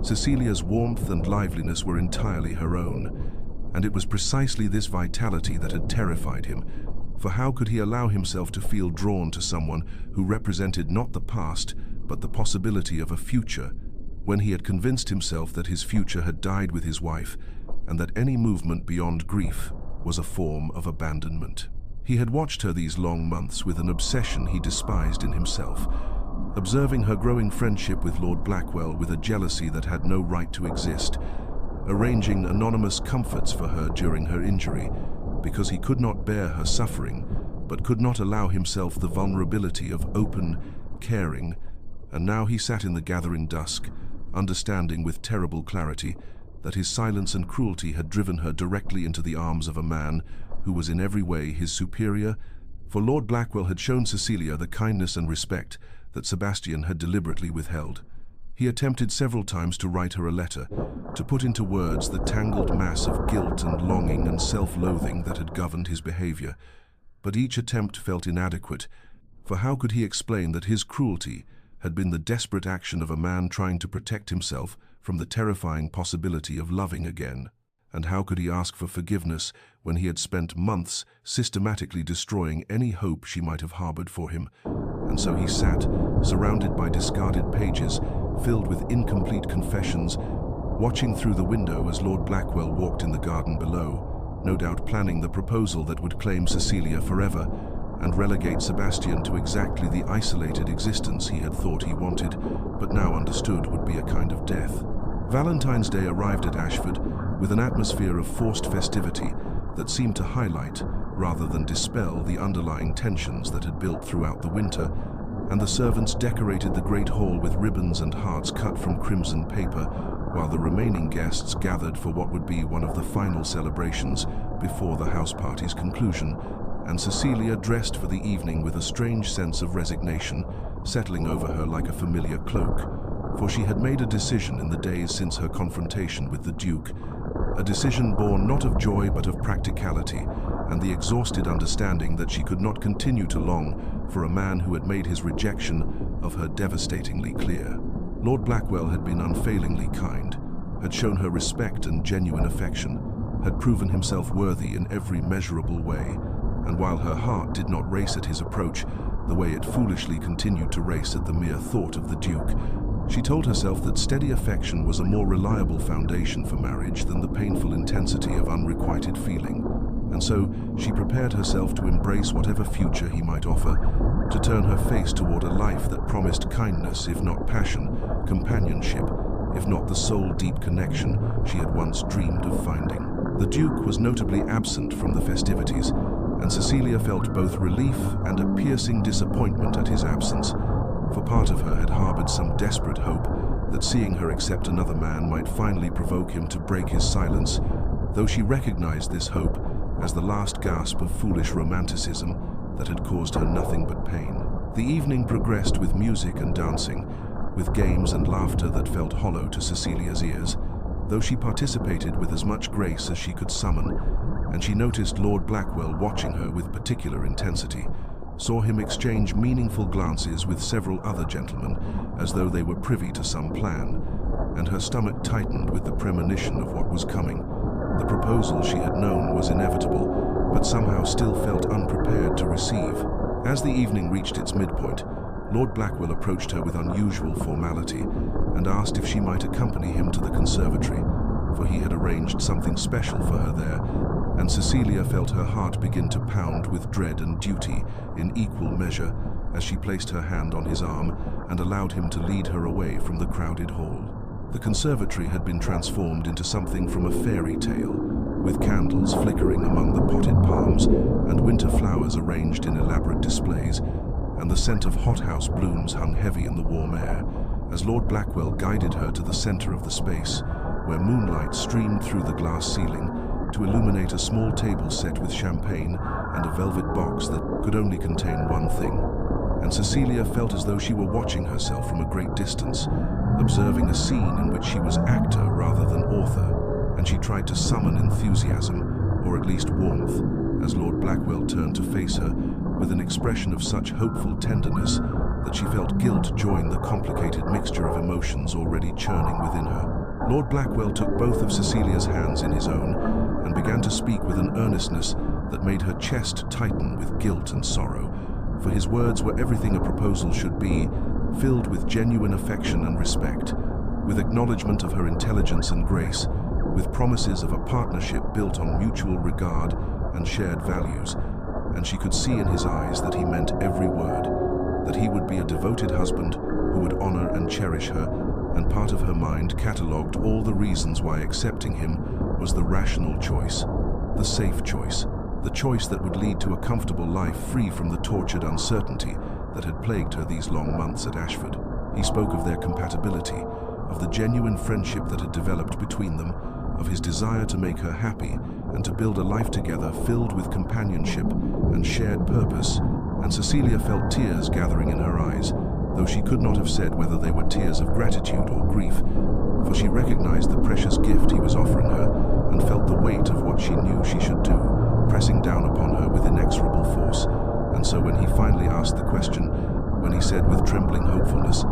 Cecilia's warmth and liveliness were entirely her own, and it was precisely this vitality that had terrified him. For how could he allow himself to feel drawn to someone who represented not the past, but the possibility of a future, when he had convinced himself that his future had died with his wife, and that any movement beyond grief was a form of abandonment? He had watched her these long months with an obsession he despised in himself, observing her growing friendship with Lord Blackwell with a jealousy that had no right to exist, arranging anonymous comforts for her during her injury, because he could not bear her suffering, but could not allow himself the vulnerability of open, caring, and now he sat in the gathering dusk, understanding with terrible clarity that his silence and cruelty had driven her directly into the arms of a man who was in every way his superior, for Lord Blackwell had shown Cecilia the kindness and respect that Sebastian had deliberately withheld. He attempted several times to write her a letter, to put into words the tangled mass of guilt and longing and self-loathing that had governed his behavior, but each attempt felt inadequate, for how could he explain that his cruelty had been the desperate action of a man trying to protect himself from the terrifying possibility of loving again? And how could he ask for forgiveness when he had spent months systematically destroying any hope she might have harbored for him? And so he sat, surrounded by discarded pages, filled with incomplete confessions, watching through the window as Lord Blackwell walked in the garden below, no doubt planning the proposal that would claim Cecilia forever and relegate Sebastian to exactly the isolated existence he had thought he wanted, but now understood would be a kind of death. Valentine's Day arrived at Ashford with an atmosphere of forced festivity that seemed to highlight, rather than dispel, the underlying tensions that had built throughout the winter, and the servants decorated the great hall with ribbons and hearts cut from crimson paper, while the remaining guests gathered for what would be one of the final celebrations before the house party's conclusion, and Cecilia dressed for the evening with a strange sense of resignation, settling over her like a familiar cloak, for she had made a decision in the days since her confrontation with the Duke, a decision born not of joy but of practicality, and the exhausted understanding that she could not continue to long for a man who had made his rejection of her devastatingly clear. Lord Blackwell had been unfailingly kind, had shown her respect and genuine affection, had proven himself worthy in every measurable way, and while her heart did not race at his approach the way it foolishly continued to race at the mere thought of the Duke, she told herself that steady affection was a more reliable foundation for marriage than the painful intensity of unrequited feeling, and so she prepared herself to embrace whatever future he might offer, to turn her face toward a life that promised kindness, if not passion, companionship, if not the soul-deep connection she had once dreamed of finding. The Duke was notably absent from the festivities, and Cecilia felt both relief and a piercing disappointment at his absence, for part of her had harbored some desperate hope that seeing her accept another man might finally provoke him to break his silence, though she recognized this hope as the last gasp of foolish romanticism that had caused her nothing but pain. The evening progressed with music and dancing, with games and laughter that felt hollow to Cecilia's ears, though she participated with as much grace as she could summon, and she noticed Lord Blackwell watching her with particular intensity, saw him exchange meaningful glances with several other gentlemen, as though they were privy to some plan, and her stomach tightened with the premonition of what was coming. The proposal she had known was inevitable, but somehow still felt unprepared to receive. As the evening reached its midpoint, Lord Blackwell approached her with unusual formality and asked if she might accompany him to the conservatory, for he had arranged something special for her there, and Cecilia felt her heart begin to pound with dread and duty in equal measure as she placed her hand on his arm and allowed him to lead her away from the crowded hall. The conservatory had been transformed into something from a fairy tale, with candles flickering among the potted palms and winter flowers arranged in elaborate displays, and the scent of hothouse blooms hung heavy in the warm air as Lord Blackwell guided her to the center of the space, where moonlight streamed through the glass ceiling to illuminate a small table set with champagne and a velvet box that could only contain one thing. And Cecilia felt as though she were watching herself from a great distance, observing a scene in which she was actor rather than author, and she tried to summon enthusiasm, or at least warmth, as Lord Blackwell turned to face her with an expression of such hopeful tenderness that she felt guilt join the complicated mixture of emotions already churning within her. Lord Blackwell took both of Cecilia's hands in his own and began to speak with an earnestness that made her chest tighten with guilt and sorrow, for his words were everything a proposal should be, filled with genuine affection and respect, with acknowledgement of her intelligence and grace, with promises of a partnership built on mutual regard and shared values, and she could see in his eyes that he meant every word, that he would be a devoted husband who would honor and cherish her, and part of her mind catalogued all the reasons why accepting him was the rational choice, the safe choice, the choice that would lead to a comfortable life free from the tortured uncertainty that had plagued her these long months at Ashford. He spoke of their compatibility, of the genuine friendship that had developed between them, of his desire to make her happy and to build a life together filled with companionship and shared purpose, and Cecilia felt tears gathering in her eyes, though she could not have said whether they were tears of gratitude or grief, for she recognized the precious gift he was offering her and felt the weight of what she knew she should do, pressing down upon her with inexorable force. And so when he finally asked the question, when he said with trembling hopefulness,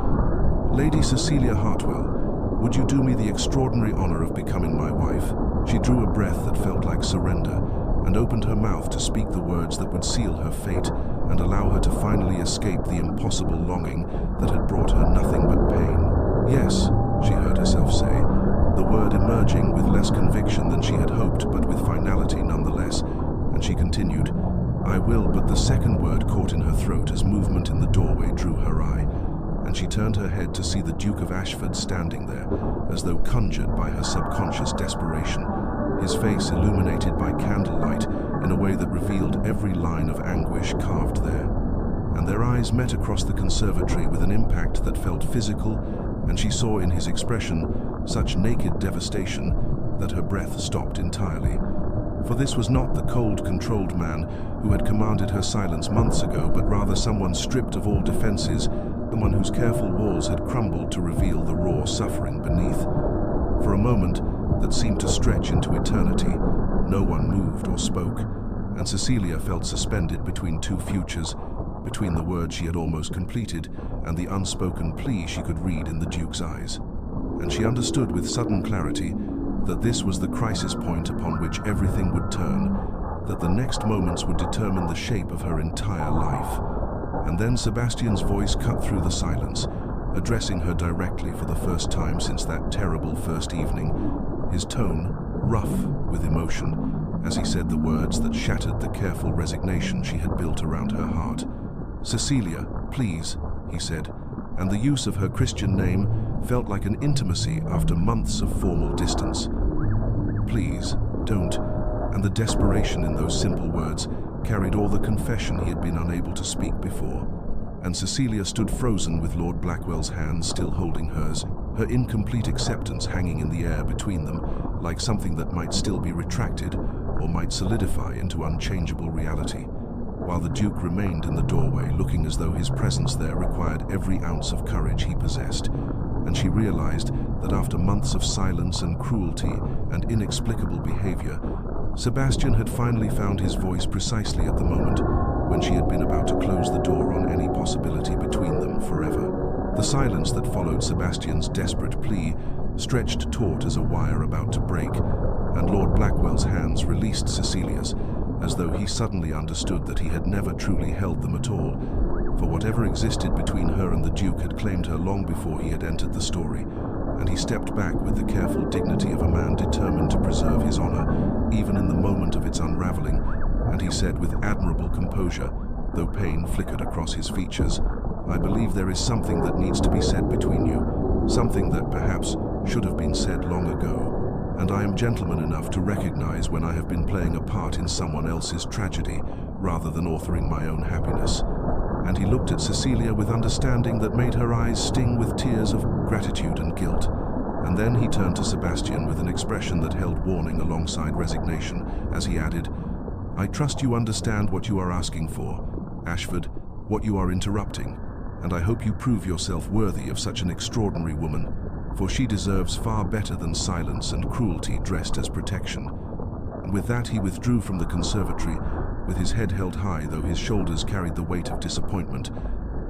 "Lady Cecilia Hartwell, would you do me the extraordinary honor of becoming my wife?" She drew a breath that felt like surrender and opened her mouth to speak the words that would seal her fate and allow her to finally escape the impossible longing that had brought her nothing but pain. "Yes," she heard herself say, the word emerging with less conviction than she had hoped, but with finality nonetheless, and she continued, "I will," but the second word caught in her throat as movement in the doorway drew her eye, and she turned her head to see the Duke of Ashford standing there, as though conjured by her subconscious desperation, his face illuminated by candlelight in a way that revealed every line of anguish carved there. And their eyes met across the conservatory with an impact that felt physical, and she saw in his expression such naked devastation that her breath stopped entirely. For this was not the cold, controlled man who had commanded her silence months ago, but rather someone stripped of all defenses, someone whose careful walls had crumbled to reveal the raw suffering beneath. For a moment that seemed to stretch into eternity, no one moved or spoke, and Cecilia felt suspended between two futures, between the words she had almost completed and the unspoken plea she could read in the Duke's eyes. And she understood with sudden clarity that this was the crisis point upon which everything would turn, that the next moments would determine the shape of her entire life. And then Sebastian's voice cut through the silence, addressing her directly for the first time since that terrible first evening, his tone rough with emotion as he said the words that shattered the careful resignation she had built around her heart. "Cecilia, please," he said, and the use of her Christian name felt like an intimacy after months of formal distance. "Please, don't," and the desperation in those simple words carried all the confession he had been unable to speak before. And Cecilia stood frozen with Lord Blackwell's hand still holding hers, her incomplete acceptance hanging in the air between them, like something that might still be retracted or might solidify into unchangeable reality, while the Duke remained in the doorway, looking as though his presence there required every ounce of courage he possessed. And she realized that after months of silence and cruelty and inexplicable behavior, Sebastian had finally found his voice precisely at the moment when she had been about to close the door on any possibility between them forever. The silence that followed Sebastian's desperate plea stretched taut as a wire about to break, and Lord Blackwell's hands released Cecilia's, as though he suddenly understood that he had never truly held them at all, for whatever existed between her and the Duke had claimed her long before he had entered the story, and he stepped back with the careful dignity of a man determined to preserve his honor, even in the moment of its unraveling, and he said with admirable composure, though pain flickered across his features, "I believe there is something that needs to be said between you, something that perhaps should have been said long ago, and I am gentleman enough to recognize when I have been playing a part in someone else's tragedy rather than authoring my own happiness." And he looked at Cecilia with understanding that made her eyes sting with tears of gratitude and guilt. And then he turned to Sebastian with an expression that held warning alongside resignation, as he added, "I trust you understand what you are asking for, Ashford, what you are interrupting, and I hope you prove yourself worthy of such an extraordinary woman, for she deserves far better than silence and cruelty dressed as protection." And with that he withdrew from the conservatory, with his head held high though his shoulders carried the weight of disappointment,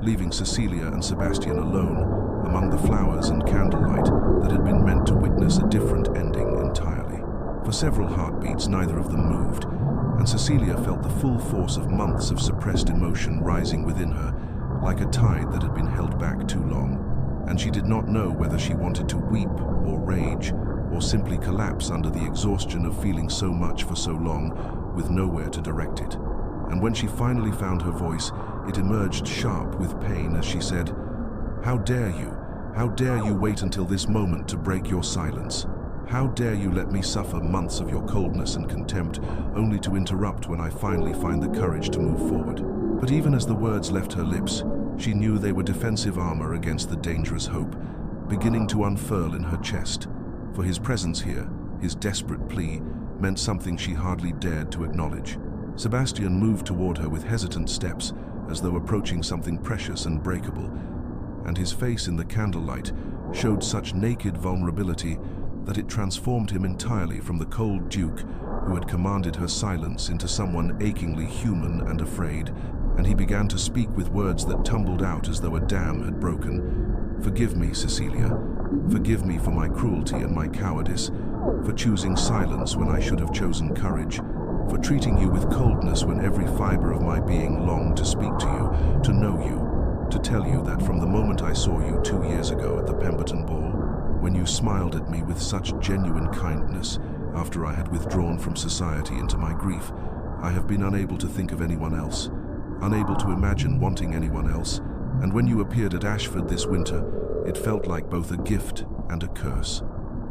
leaving Cecilia and Sebastian alone among the flowers and candlelight that had been meant to witness a different ending entirely. For several heartbeats neither of them moved, and Cecilia felt the full force of months of suppressed emotion rising within her, like a tide that had been held back too long, and she did not know whether she wanted to weep or rage, or simply collapse under the exhaustion of feeling so much for so long, with nowhere to direct it. And when she finally found her voice, it emerged sharp with pain as she said, "How dare you? How dare you wait until this moment to break your silence? How dare you let me suffer months of your coldness and contempt, only to interrupt when I finally find the courage to move forward?" But even as the words left her lips, she knew they were defensive armor against the dangerous hope, beginning to unfurl in her chest. For his presence here, his desperate plea, meant something she hardly dared to acknowledge. Sebastian moved toward her with hesitant steps, as though approaching something precious and breakable, and his face in the candlelight showed such naked vulnerability that it transformed him entirely from the cold Duke who had commanded her silence into someone achingly human and afraid, and he began to speak with words that tumbled out as though a dam had broken. "Forgive me, Cecilia. Forgive me for my cruelty and my cowardice, for choosing silence when I should have chosen courage, for treating you with coldness when every fiber of my being longed to speak to you, to know you, to tell you that from the moment I saw you 2 years ago at the Pemberton Ball, when you smiled at me with such genuine kindness after I had withdrawn from society into my grief, I have been unable to think of anyone else, unable to imagine wanting anyone else, and when you appeared at Ashford this winter, it felt like both a gift and a curse.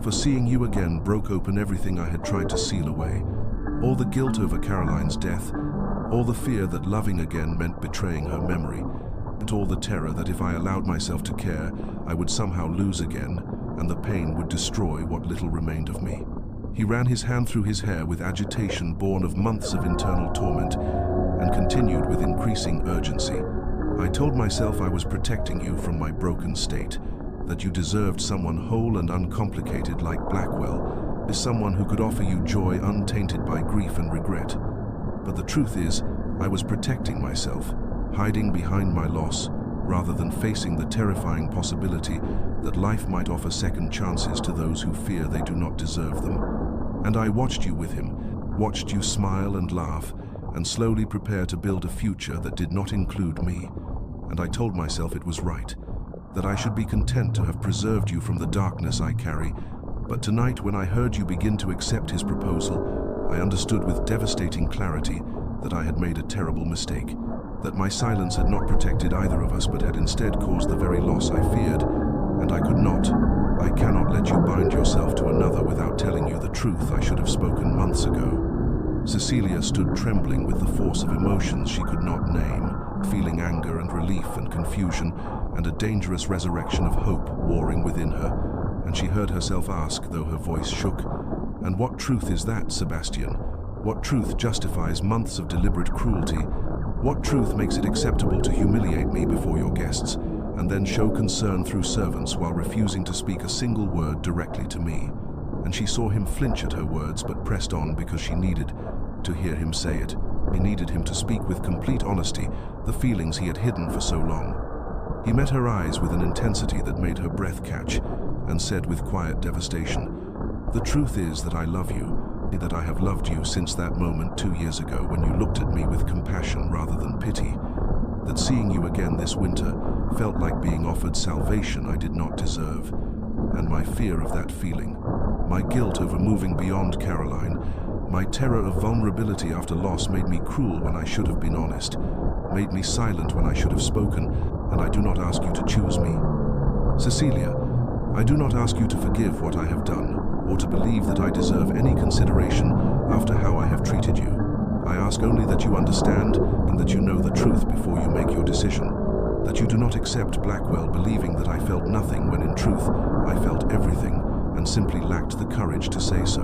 For seeing you again broke open everything I had tried to seal away, all the guilt over Caroline's death, all the fear that loving again meant betraying her memory, and all the terror that if I allowed myself to care, I would somehow lose again, and the pain would destroy what little remained of me." He ran his hand through his hair with agitation born of months of internal torment, and continued with increasing urgency. "I told myself I was protecting you from my broken state, that you deserved someone whole and uncomplicated like Blackwell, is someone who could offer you joy untainted by grief and regret. But the truth is, I was protecting myself, hiding behind my loss, rather than facing the terrifying possibility that life might offer second chances to those who fear they do not deserve them. And I watched you with him, watched you smile and laugh, and slowly prepare to build a future that did not include me. And I told myself it was right, that I should be content to have preserved you from the darkness I carry. But tonight, when I heard you begin to accept his proposal, I understood with devastating clarity that I had made a terrible mistake, that my silence had not protected either of us but had instead caused the very loss I feared, and I cannot let you bind yourself to another without telling you the truth I should have spoken months ago." Cecilia stood trembling with the force of emotions she could not name, feeling anger and relief and confusion, and a dangerous resurrection of hope warring within her. and she heard herself ask, though her voice shook, "And what truth is that, Sebastian? What truth justifies months of deliberate cruelty? What truth makes it acceptable to humiliate me before your guests, and then show concern through servants while refusing to speak a single word directly to me?" And she saw him flinch at her words, but pressed on because she needed to hear him say it. He needed him to speak with complete honesty the feelings he had hidden for so long. He met her eyes with an intensity that made her breath catch, and said with quiet devastation, "The truth is that I love you, that I have loved you since that moment 2 years ago when you looked at me with compassion rather than pity. That seeing you again this winter felt like being offered salvation I did not deserve. And my fear of that feeling, my guilt over moving beyond Caroline, my terror of vulnerability after loss made me cruel when I should have been honest, made me silent when I should have spoken, and I do not ask you to choose me. Cecilia, I do not ask you to forgive what I have done, or to believe that I deserve any consideration after how I have treated you. I ask only that you understand and that you know the truth before you make your decision, that you do not accept Blackwell believing that I felt nothing when in truth I felt everything and simply lacked the courage to say so."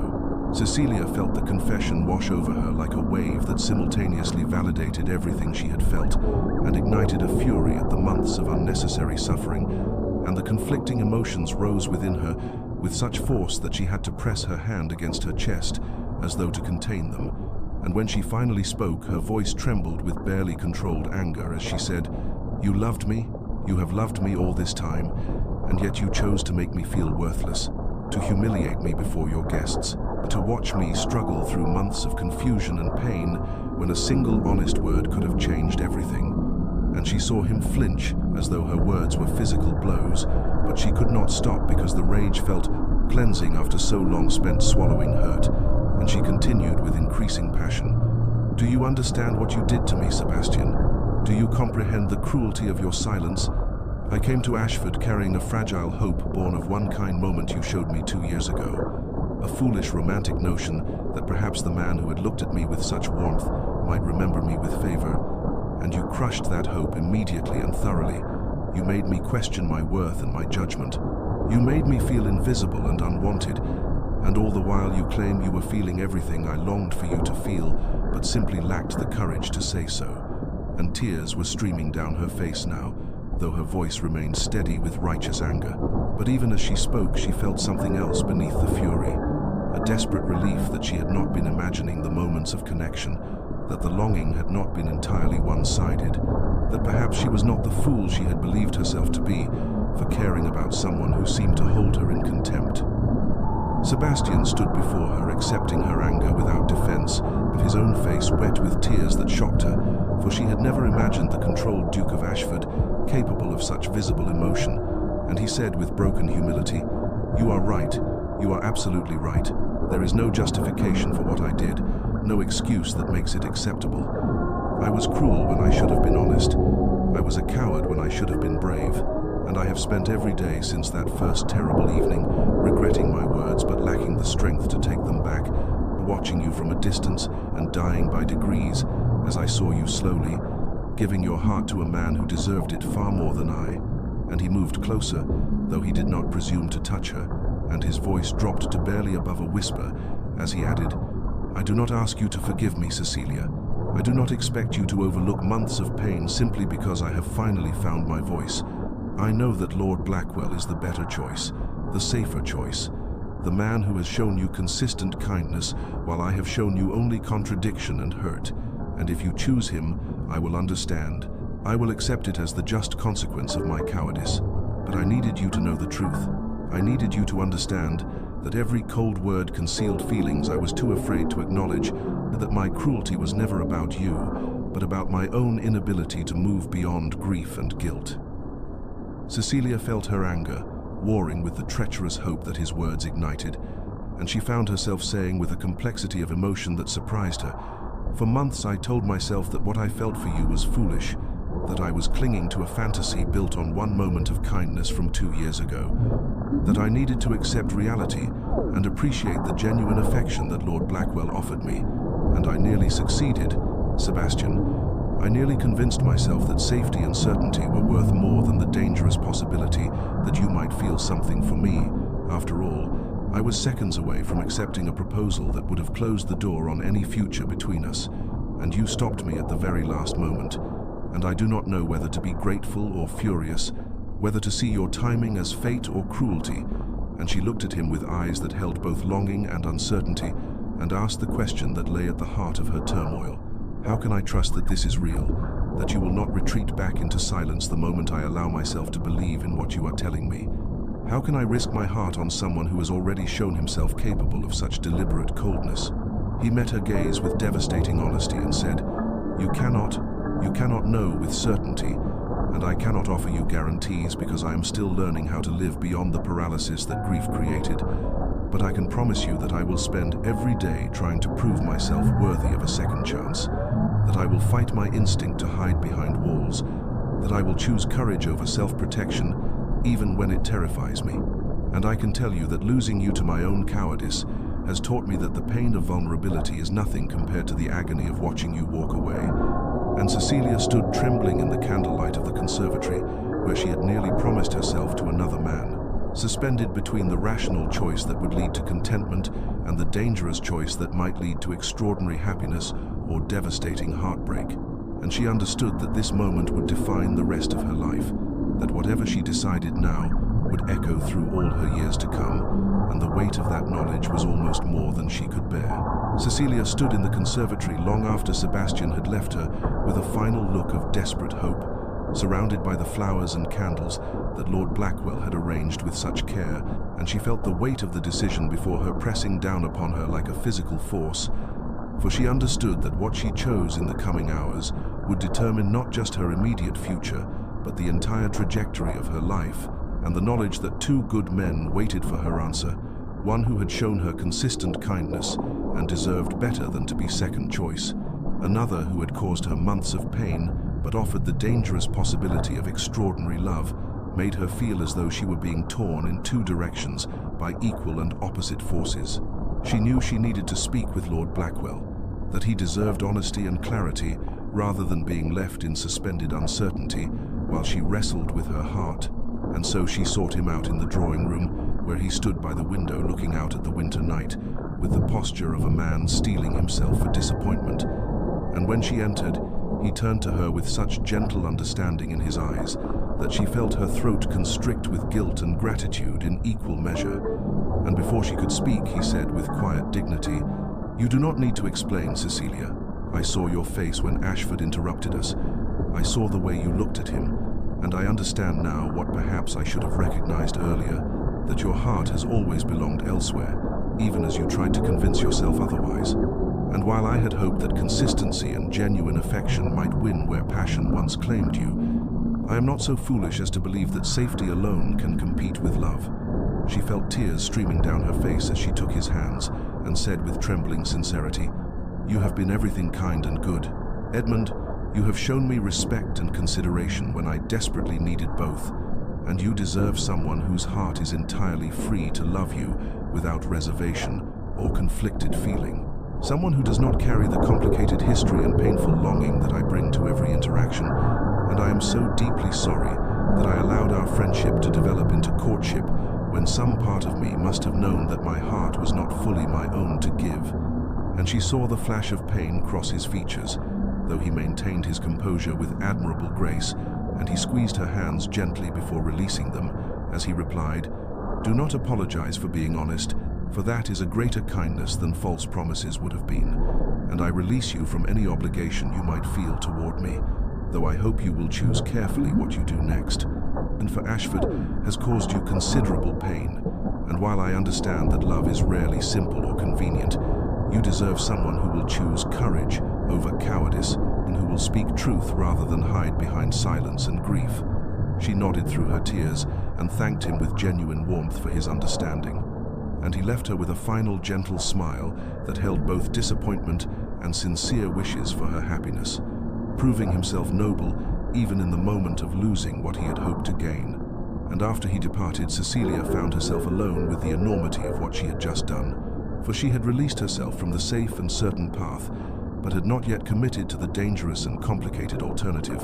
Cecilia felt the confession wash over her like a wave that simultaneously validated everything she had felt and ignited a fury at the months of unnecessary suffering, and the conflicting emotions rose within her with such force that she had to press her hand against her chest as though to contain them. And when she finally spoke, her voice trembled with barely controlled anger as she said, "You loved me, you have loved me all this time, and yet you chose to make me feel worthless, to humiliate me before your guests, to watch me struggle through months of confusion and pain when a single honest word could have changed everything." And she saw him flinch as though her words were physical blows, but she could not stop because the rage felt cleansing after so long spent swallowing hurt, and she continued with increasing passion. "Do you understand what you did to me, Sebastian? Do you comprehend the cruelty of your silence? I came to Ashford carrying a fragile hope born of one kind moment you showed me 2 years ago. A foolish romantic notion that perhaps the man who had looked at me with such warmth might remember me with favor. And you crushed that hope immediately and thoroughly. You made me question my worth and my judgment. You made me feel invisible and unwanted, and all the while you claim you were feeling everything I longed for you to feel, but simply lacked the courage to say so." And tears were streaming down her face now, though her voice remained steady with righteous anger. But even as she spoke, she felt something else beneath the fury, a desperate relief that she had not been imagining the moments of connection, that the longing had not been entirely one-sided, that perhaps she was not the fool she had believed herself to be for caring about someone who seemed to hold her in contempt. Sebastian stood before her, accepting her anger without defense, his own face wet with tears that shocked her, for she had never imagined the controlled Duke of Ashford capable of such visible emotion. And he said with broken humility, "You are right. You are absolutely right. There is no justification for what I did, no excuse that makes it acceptable. I was cruel when I should have been honest. I was a coward when I should have been brave. And I have spent every day since that first terrible evening regretting my words but lacking the strength to take them back, watching you from a distance and dying by degrees as I saw you slowly, giving your heart to a man who deserved it far more than I." And he moved closer, though he did not presume to touch her, and his voice dropped to barely above a whisper as he added, "I do not ask you to forgive me, Cecilia. I do not expect you to overlook months of pain simply because I have finally found my voice. I know that Lord Blackwell is the better choice, the safer choice, the man who has shown you consistent kindness while I have shown you only contradiction and hurt. And if you choose him, I will understand. I will accept it as the just consequence of my cowardice. But I needed you to know the truth. I needed you to understand that every cold word concealed feelings I was too afraid to acknowledge, that my cruelty was never about you, but about my own inability to move beyond grief and guilt." Cecilia felt her anger, warring with the treacherous hope that his words ignited, and she found herself saying with a complexity of emotion that surprised her, "For months I told myself that what I felt for you was foolish, that I was clinging to a fantasy built on one moment of kindness from 2 years ago, that I needed to accept reality and appreciate the genuine affection that Lord Blackwell offered me, and I nearly succeeded, Sebastian. I nearly convinced myself that safety and certainty were worth more than the dangerous possibility that you might feel something for me After all, I was seconds away from accepting a proposal that would have closed the door on any future between us, and you stopped me at the very last moment, and I do not know whether to be grateful or furious, whether to see your timing as fate or cruelty." And she looked at him with eyes that held both longing and uncertainty, and asked the question that lay at the heart of her turmoil. "How can I trust that this is real, that you will not retreat back into silence the moment I allow myself to believe in what you are telling me? How can I risk my heart on someone who has already shown himself capable of such deliberate coldness?" He met her gaze with devastating honesty and said, You cannot know with certainty, and I cannot offer you guarantees because I am still learning how to live beyond the paralysis that grief created. But I can promise you that I will spend every day trying to prove myself worthy of a second chance, that I will fight my instinct to hide behind walls, that I will choose courage over self-protection, even when it terrifies me. And I can tell you that losing you to my own cowardice has taught me that the pain of vulnerability is nothing compared to the agony of watching you walk away. And Cecilia stood trembling in the candlelight of the conservatory, where she had nearly promised herself to another man, suspended between the rational choice that would lead to contentment and the dangerous choice that might lead to extraordinary happiness or devastating heartbreak. And she understood that this moment would define the rest of her life, that whatever she decided now would echo through all her years to come, and the weight of that knowledge was almost more than she could bear. Cecilia stood in the conservatory long after Sebastian had left her, with a final look of desperate hope, surrounded by the flowers and candles that Lord Blackwell had arranged with such care, and she felt the weight of the decision before her pressing down upon her like a physical force, for she understood that what she chose in the coming hours would determine not just her immediate future, but the entire trajectory of her life, and the knowledge that two good men waited for her answer, one who had shown her consistent kindness and deserved better than to be second choice, another who had caused her months of pain but offered the dangerous possibility of extraordinary love, made her feel as though she were being torn in two directions by equal and opposite forces. She knew she needed to speak with Lord Blackwell, that he deserved honesty and clarity rather than being left in suspended uncertainty while she wrestled with her heart. And so she sought him out in the drawing room, where he stood by the window looking out at the winter night, with the posture of a man steeling himself for disappointment. And when she entered, he turned to her with such gentle understanding in his eyes that she felt her throat constrict with guilt and gratitude in equal measure. And before she could speak, he said with quiet dignity, "You do not need to explain, Cecilia. I saw your face when Ashford interrupted us. I saw the way you looked at him, and I understand now what perhaps I should have recognized earlier, that your heart has always belonged elsewhere, even as you tried to convince yourself otherwise. And while I had hoped that consistency and genuine affection might win where passion once claimed you, I am not so foolish as to believe that safety alone can compete with love." She felt tears streaming down her face as she took his hands and said with trembling sincerity, "You have been everything kind and good. Edmund, you have shown me respect and consideration when I desperately needed both, and you deserve someone whose heart is entirely free to love you without reservation or conflicted feeling. Someone who does not carry the complicated history and painful longing that I bring to every interaction, and I am so deeply sorry that I allowed our friendship to develop into courtship when some part of me must have known that my heart was not fully my own to give." And she saw the flash of pain cross his features, though he maintained his composure with admirable grace, and he squeezed her hands gently before releasing them, as he replied, "Do not apologize for being honest, for that is a greater kindness than false promises would have been, and I release you from any obligation you might feel toward me, though I hope you will choose carefully what you do next. And for Ashford has caused you considerable pain, and while I understand that love is rarely simple or convenient, you deserve someone who will choose courage over cowardice and who will speak truth rather than hide behind silence and grief." She nodded through her tears and thanked him with genuine warmth for his understanding, and he left her with a final gentle smile that held both disappointment and sincere wishes for her happiness, proving himself noble even in the moment of losing what he had hoped to gain. And after he departed, Cecilia found herself alone with the enormity of what she had just done, for she had released herself from the safe and certain path, but had not yet committed to the dangerous and complicated alternative,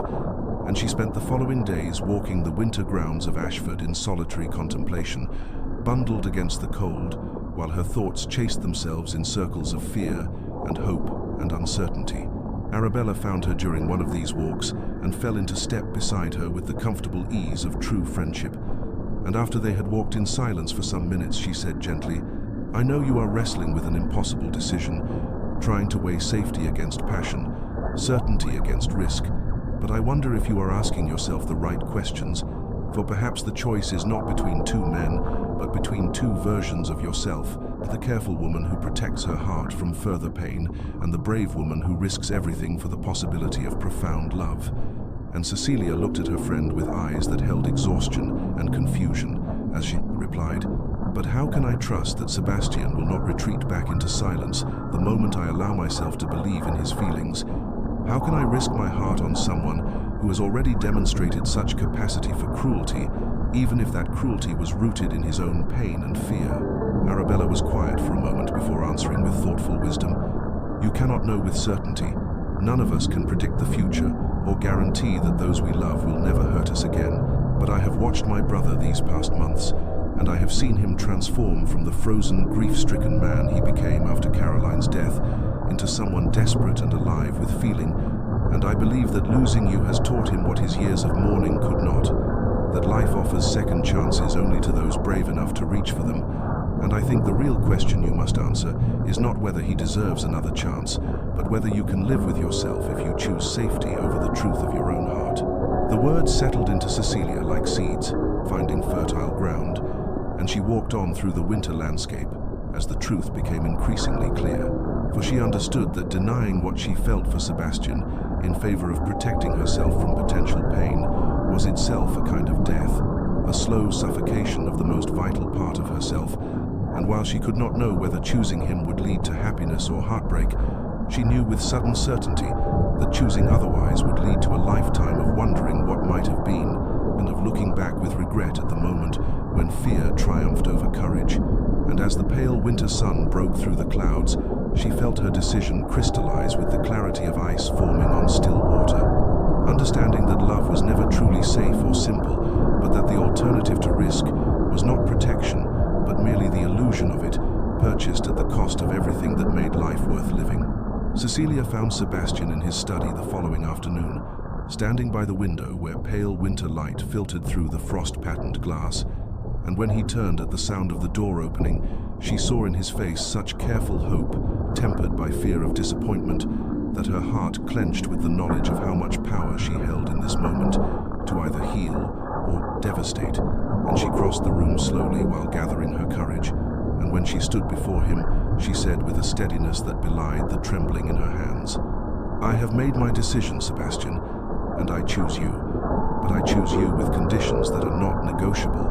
and she spent the following days walking the winter grounds of Ashford in solitary contemplation, bundled against the cold, while her thoughts chased themselves in circles of fear and hope and uncertainty. Arabella found her during one of these walks and fell into step beside her with the comfortable ease of true friendship. And after they had walked in silence for some minutes, she said gently, "I know you are wrestling with an impossible decision, trying to weigh safety against passion, certainty against risk, but I wonder if you are asking yourself the right questions, for perhaps the choice is not between two men, but between two versions of yourself, the careful woman who protects her heart from further pain, and the brave woman who risks everything for the possibility of profound love." And Cecilia looked at her friend with eyes that held exhaustion and confusion as she replied, "But how can I trust that Sebastian will not retreat back into silence the moment I allow myself to believe in his feelings? How can I risk my heart on someone who has already demonstrated such capacity for cruelty, even if that cruelty was rooted in his own pain and fear?" Arabella was quiet for a moment before answering with thoughtful wisdom, "You cannot know with certainty. None of us can predict the future or guarantee that those we love will never hurt us again. But I have watched my brother these past months, and I have seen him transform from the frozen, grief-stricken man he became after Caroline's death into someone desperate and alive with feeling, and I believe that losing you has taught him what his years of mourning could not, that life offers second chances only to those brave enough to reach for them. And I think the real question you must answer is not whether he deserves another chance, but whether you can live with yourself if you choose safety over the truth of your own heart." The words settled into Cecilia like seeds, finding fertile ground, and she walked on through the winter landscape as the truth became increasingly clear. For she understood that denying what she felt for Sebastian in favor of protecting herself from potential pain was itself a kind of death, a slow suffocation of the most vital part of herself. And while she could not know whether choosing him would lead to happiness or heartbreak, she knew with sudden certainty that choosing otherwise would lead to a lifetime of wondering what might have been, and of looking back with regret at the moment when fear triumphed over courage. And as the pale winter sun broke through the clouds, she felt her decision crystallize with the clarity of ice forming on still water. Understanding that love was never truly safe or simple, but that the alternative to risk was not protection, but merely the illusion of it, purchased at the cost of everything that made life worth living. Cecilia found Sebastian in his study the following afternoon, standing by the window where pale winter light filtered through the frost-patterned glass, and when he turned at the sound of the door opening, she saw in his face such careful hope, tempered by fear of disappointment, that her heart clenched with the knowledge of how much power she held in this moment to either heal or devastate, and she crossed the room slowly while gathering her courage, and when she stood before him, she said with a steadiness that belied the trembling in her hands, "I have made my decision, Sebastian, and I choose you, but I choose you with conditions that are not negotiable,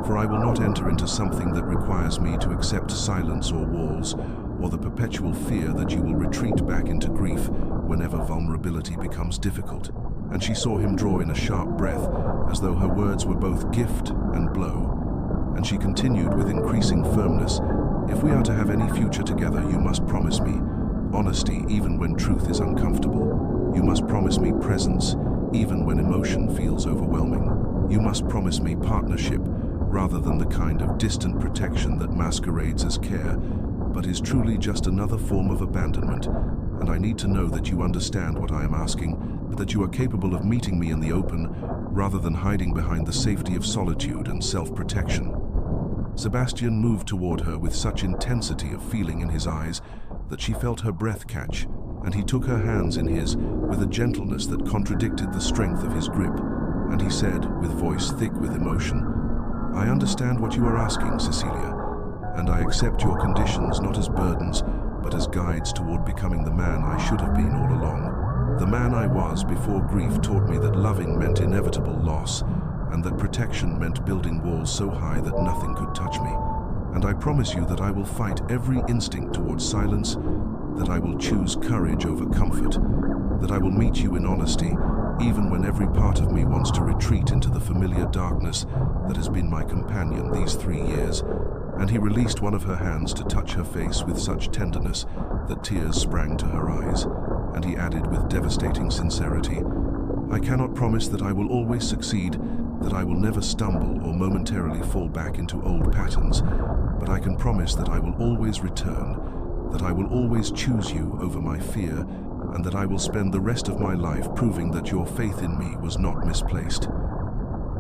for I will not enter into something that requires me to accept silence or walls, or the perpetual fear that you will retreat back into grief whenever vulnerability becomes difficult." And she saw him draw in a sharp breath, as though her words were both gift and blow. And she continued with increasing firmness, "If we are to have any future together, you must promise me honesty even when truth is uncomfortable. You must promise me presence even when emotion feels overwhelming. You must promise me partnership rather than the kind of distant protection that masquerades as care, but is truly just another form of abandonment. And I need to know that you understand what I am asking, that you are capable of meeting me in the open rather than hiding behind the safety of solitude and self-protection." Sebastian moved toward her with such intensity of feeling in his eyes that she felt her breath catch, and he took her hands in his with a gentleness that contradicted the strength of his grip, and he said, with voice thick with emotion, "I understand what you are asking, Cecilia, and I accept your conditions not as burdens, but as guides toward becoming the man I should have been all along. The man I was before grief taught me that loving meant inevitable loss, and that protection meant building walls so high that nothing could touch me. And I promise you that I will fight every instinct towards silence, that I will choose courage over comfort, that I will meet you in honesty, even when every part of me wants to retreat into the familiar darkness that has been my companion these 3 years." And he released one of her hands to touch her face with such tenderness that tears sprang to her eyes, and he added with devastating sincerity, I cannot promise that I will always succeed, that I will never stumble or momentarily fall back into old patterns, but I can promise that I will always return, that I will always choose you over my fear, and that I will spend the rest of my life proving that your faith in me was not misplaced."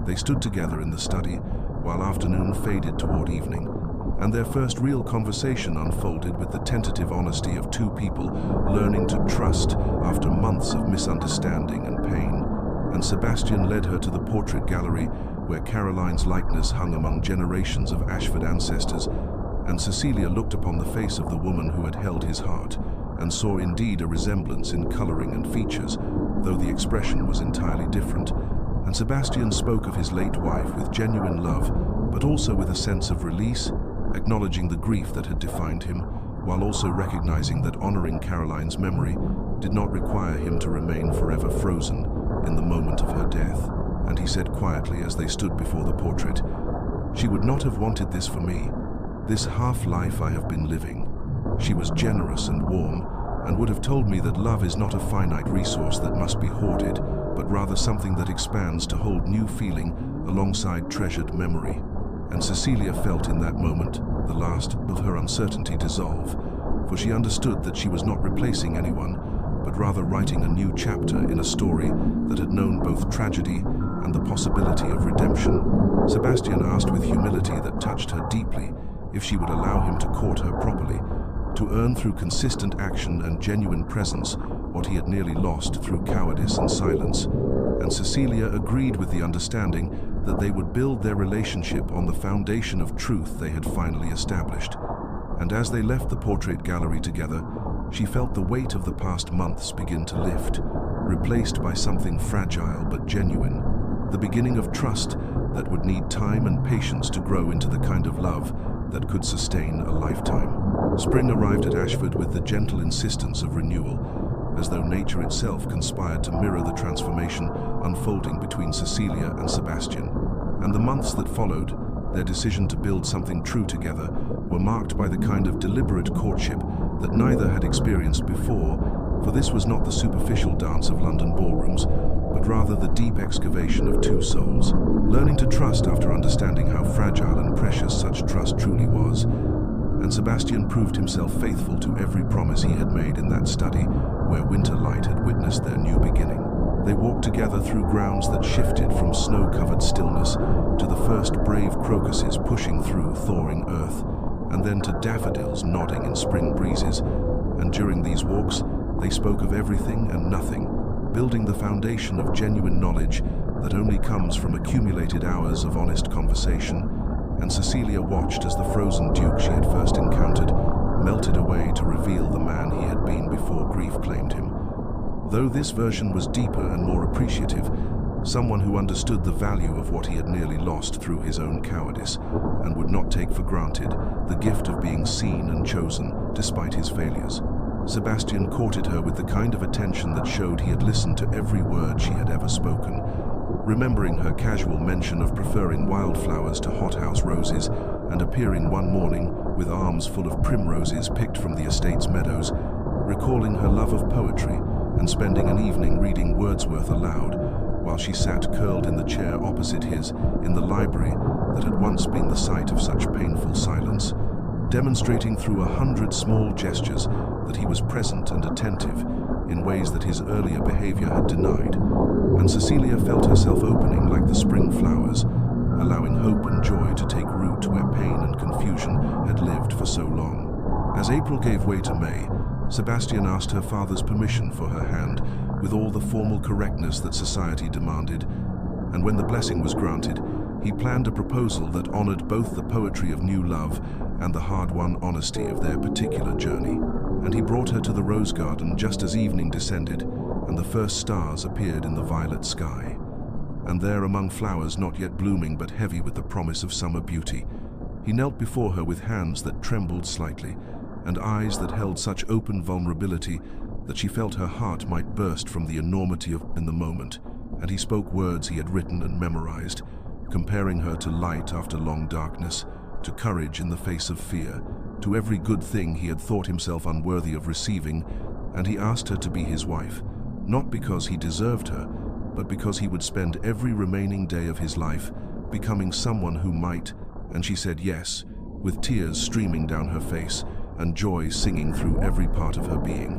They stood together in the study, while afternoon faded toward evening, and their first real conversation unfolded with the tentative honesty of two people learning to trust after months of misunderstanding and pain. And Sebastian led her to the portrait gallery, where Caroline's likeness hung among generations of Ashford ancestors, and Cecilia looked upon the face of the woman who had held his heart, and saw indeed a resemblance in coloring and features, though the expression was entirely different. And Sebastian spoke of his late wife with genuine love, but also with a sense of release, acknowledging the grief that had defined him, while also recognizing that honoring Caroline's memory did not require him to remain forever frozen in the moment of her death. And he said quietly as they stood before the portrait, "She would not have wanted this for me, this half-life I have been living. She was generous and warm, and would have told me that love is not a finite resource that must be hoarded, but rather something that expands to hold new feeling alongside treasured memory." And Cecilia felt in that moment the last of her uncertainty dissolve, for she understood that she was not replacing anyone, but rather writing a new chapter in a story that had known both tragedy and the possibility of redemption. Sebastian asked with humility that touched her deeply if she would allow him to court her properly, to earn through consistent action and genuine presence what he had nearly lost through cowardice and silence. And Cecilia agreed with the understanding that they would build their relationship on the foundation of truth they had finally established. And as they left the portrait gallery together, she felt the weight of the past months begin to lift, replaced by something fragile but genuine, the beginning of trust that would need time and patience to grow into the kind of love that could sustain a lifetime. Spring arrived at Ashford with the gentle insistence of renewal, as though nature itself conspired to mirror the transformation unfolding between Cecilia and Sebastian. And the months that followed, their decision to build something true together, were marked by the kind of deliberate courtship that neither had experienced before, for this was not the superficial dance of London ballrooms, but rather the deep excavation of two souls, learning to trust after understanding how fragile and precious such trust truly was. And Sebastian proved himself faithful to every promise he had made in that study, where winter light had witnessed their new beginning. They walked together through grounds that shifted from snow-covered stillness to the first brave crocuses pushing through thawing earth, and then to daffodils nodding in spring breezes. And during these walks, they spoke of everything and nothing, building the foundation of genuine knowledge that only comes from accumulated hours of honest conversation. And Cecilia watched as the frozen duke she had first encountered melted away to reveal the man he had been before grief claimed him. Though this version was deeper and more appreciative, someone who understood the value of what he had nearly lost through his own cowardice, and would not take for granted the gift of being seen and chosen despite his failures. Sebastian courted her with the kind of attention that showed he had listened to every word she had ever spoken, remembering her casual mention of preferring wildflowers to hothouse roses, and appearing one morning with arms full of primroses picked from the estate's meadows, recalling her love of poetry and spending an evening reading Wordsworth aloud, while she sat curled in the chair opposite his in the library that had once been the site of such painful silence, demonstrating through 100 small gestures that he was present and attentive in ways that his earlier behavior had denied. And Cecilia felt herself opening like the spring flowers, allowing hope and joy to take root where pain and confusion had lived for so long. As April gave way to May, Sebastian asked her father's permission for her hand with all the formal correctness that society demanded, and when the blessing was granted, he planned a proposal that honored both the poetry of new love and the hard-won honesty of their particular journey. And he brought her to the rose garden just as evening descended and the first stars appeared in the violet sky. And there, among flowers not yet blooming but heavy with the promise of summer beauty, he knelt before her with hands that trembled slightly and eyes that held such open vulnerability that she felt her heart might burst from the enormity of in the moment. And he spoke words he had written and memorized, comparing her to light after long darkness, to courage in the face of fear, to every good thing he had thought himself unworthy of receiving. And he asked her to be his wife, not because he deserved her, but because he would spend every remaining day of his life becoming someone who might, and she said yes, with tears streaming down her face and joy singing through every part of her being.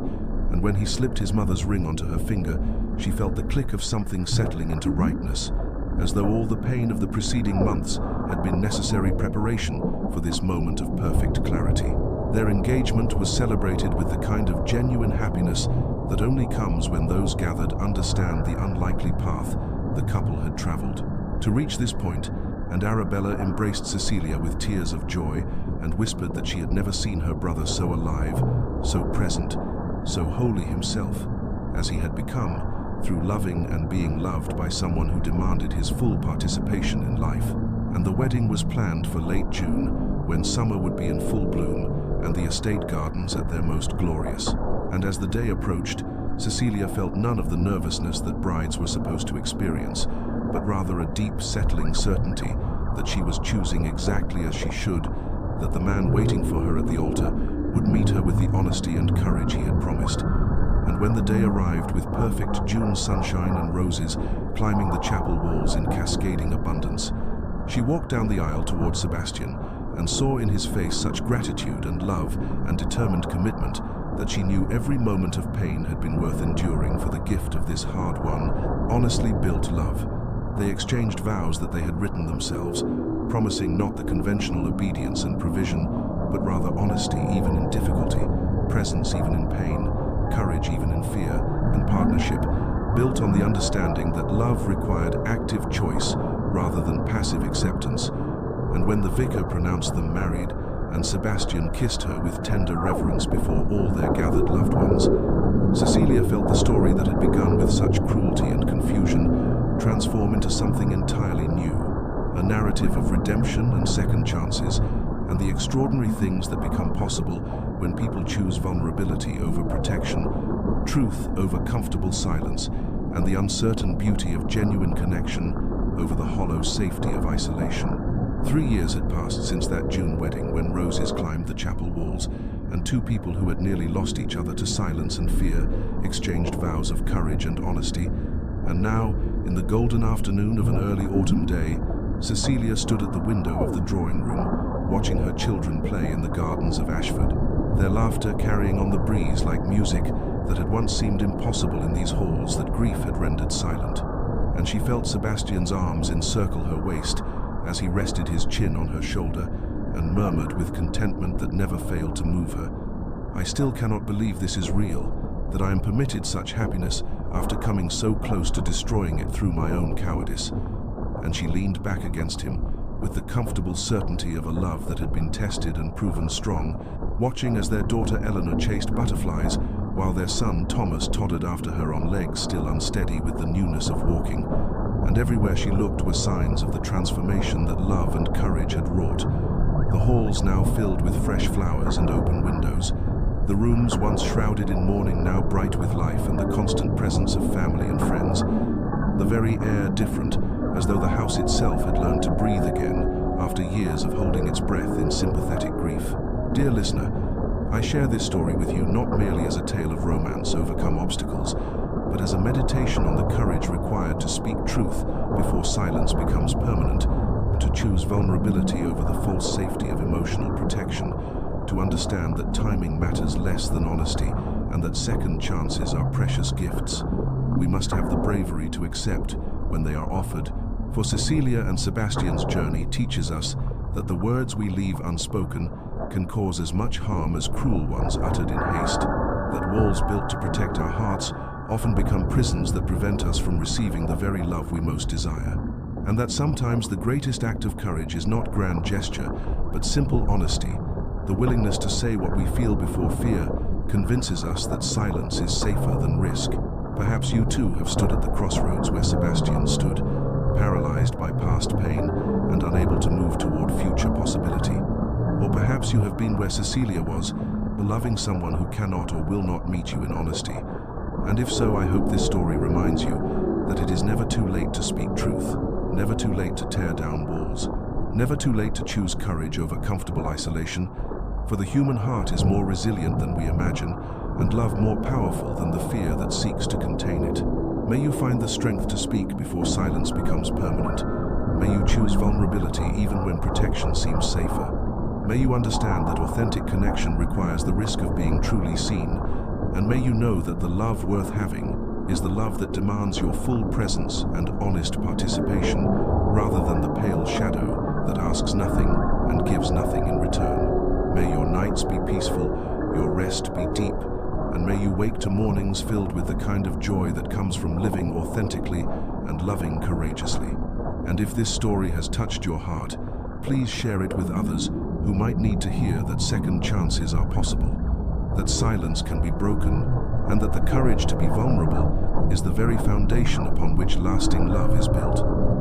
And when he slipped his mother's ring onto her finger, she felt the click of something settling into rightness, as though all the pain of the preceding months had been necessary preparation for this moment of perfect clarity. Their engagement was celebrated with the kind of genuine happiness that only comes when those gathered understand the unlikely path the couple had traveled. To reach this point, and Arabella embraced Cecilia with tears of joy and whispered that she had never seen her brother so alive, so present, so wholly himself, as he had become, through loving and being loved by someone who demanded his full participation in life. And the wedding was planned for late June, when summer would be in full bloom and the estate gardens at their most glorious. And as the day approached, Cecilia felt none of the nervousness that brides were supposed to experience, but rather a deep, settling certainty that she was choosing exactly as she should, that the man waiting for her at the altar would meet her with the honesty and courage he had promised. And when the day arrived with perfect June sunshine and roses climbing the chapel walls in cascading abundance, she walked down the aisle toward Sebastian and saw in his face such gratitude and love and determined commitment that she knew every moment of pain had been worth enduring for the gift of this hard-won, honestly built love. They exchanged vows that they had written themselves, promising not the conventional obedience and provision, but rather honesty even in difficulty, presence even in pain, courage even in fear, and partnership built on the understanding that love required active choice rather than passive acceptance. And when the vicar pronounced them married, and Sebastian kissed her with tender reverence before all their gathered loved ones, Cecilia felt the story that had begun with such cruelty and confusion transform into something entirely new, a narrative of redemption and second chances, and the extraordinary things that become possible when people choose vulnerability over protection, truth over comfortable silence, and the uncertain beauty of genuine connection over the hollow safety of isolation. 3 years had passed since that June wedding when roses climbed the chapel walls, and two people who had nearly lost each other to silence and fear exchanged vows of courage and honesty. And now, in the golden afternoon of an early autumn day, Cecilia stood at the window of the drawing room, watching her children play in the gardens of Ashford, their laughter carrying on the breeze like music that had once seemed impossible in these halls that grief had rendered silent. And she felt Sebastian's arms encircle her waist as he rested his chin on her shoulder and murmured with contentment that never failed to move her, "I still cannot believe this is real, that I am permitted such happiness after coming so close to destroying it through my own cowardice." And she leaned back against him with the comfortable certainty of a love that had been tested and proven strong, watching as their daughter Eleanor chased butterflies while their son Thomas tottered after her on legs still unsteady with the newness of walking. And everywhere she looked were signs of the transformation that love and courage had wrought. The halls now filled with fresh flowers and open windows. The rooms once shrouded in mourning now bright with life and the constant presence of family and friends. The very air different, as though the house itself had learned to breathe again after years of holding its breath in sympathetic grief. Dear listener, I share this story with you not merely as a tale of romance overcome obstacles, but as a meditation on the courage required to speak truth before silence becomes permanent, to choose vulnerability over the false safety of emotional protection, to understand that timing matters less than honesty and that second chances are precious gifts. We must have the bravery to accept when they are offered. For Cecilia and Sebastian's journey teaches us that the words we leave unspoken can cause as much harm as cruel ones uttered in haste, that walls built to protect our hearts often become prisons that prevent us from receiving the very love we most desire, and that sometimes the greatest act of courage is not grand gesture, but simple honesty. The willingness to say what we feel before fear convinces us that silence is safer than risk. Perhaps you too have stood at the crossroads where Sebastian stood, paralyzed by past pain and unable to move toward future possibility. Or perhaps you have been where Cecilia was, loving someone who cannot or will not meet you in honesty. And if so, I hope this story reminds you that it is never too late to speak truth, never too late to tear down walls, never too late to choose courage over comfortable isolation, for the human heart is more resilient than we imagine, and love more powerful than the fear that seeks to contain it. May you find the strength to speak before silence becomes permanent. May you choose vulnerability even when protection seems safer. May you understand that authentic connection requires the risk of being truly seen. And may you know that the love worth having is the love that demands your full presence and honest participation, rather than the pale shadow that asks nothing and gives nothing in return. May your nights be peaceful, your rest be deep, and may you wake to mornings filled with the kind of joy that comes from living authentically and loving courageously. And if this story has touched your heart, please share it with others who might need to hear that second chances are possible, that silence can be broken, and that the courage to be vulnerable is the very foundation upon which lasting love is built.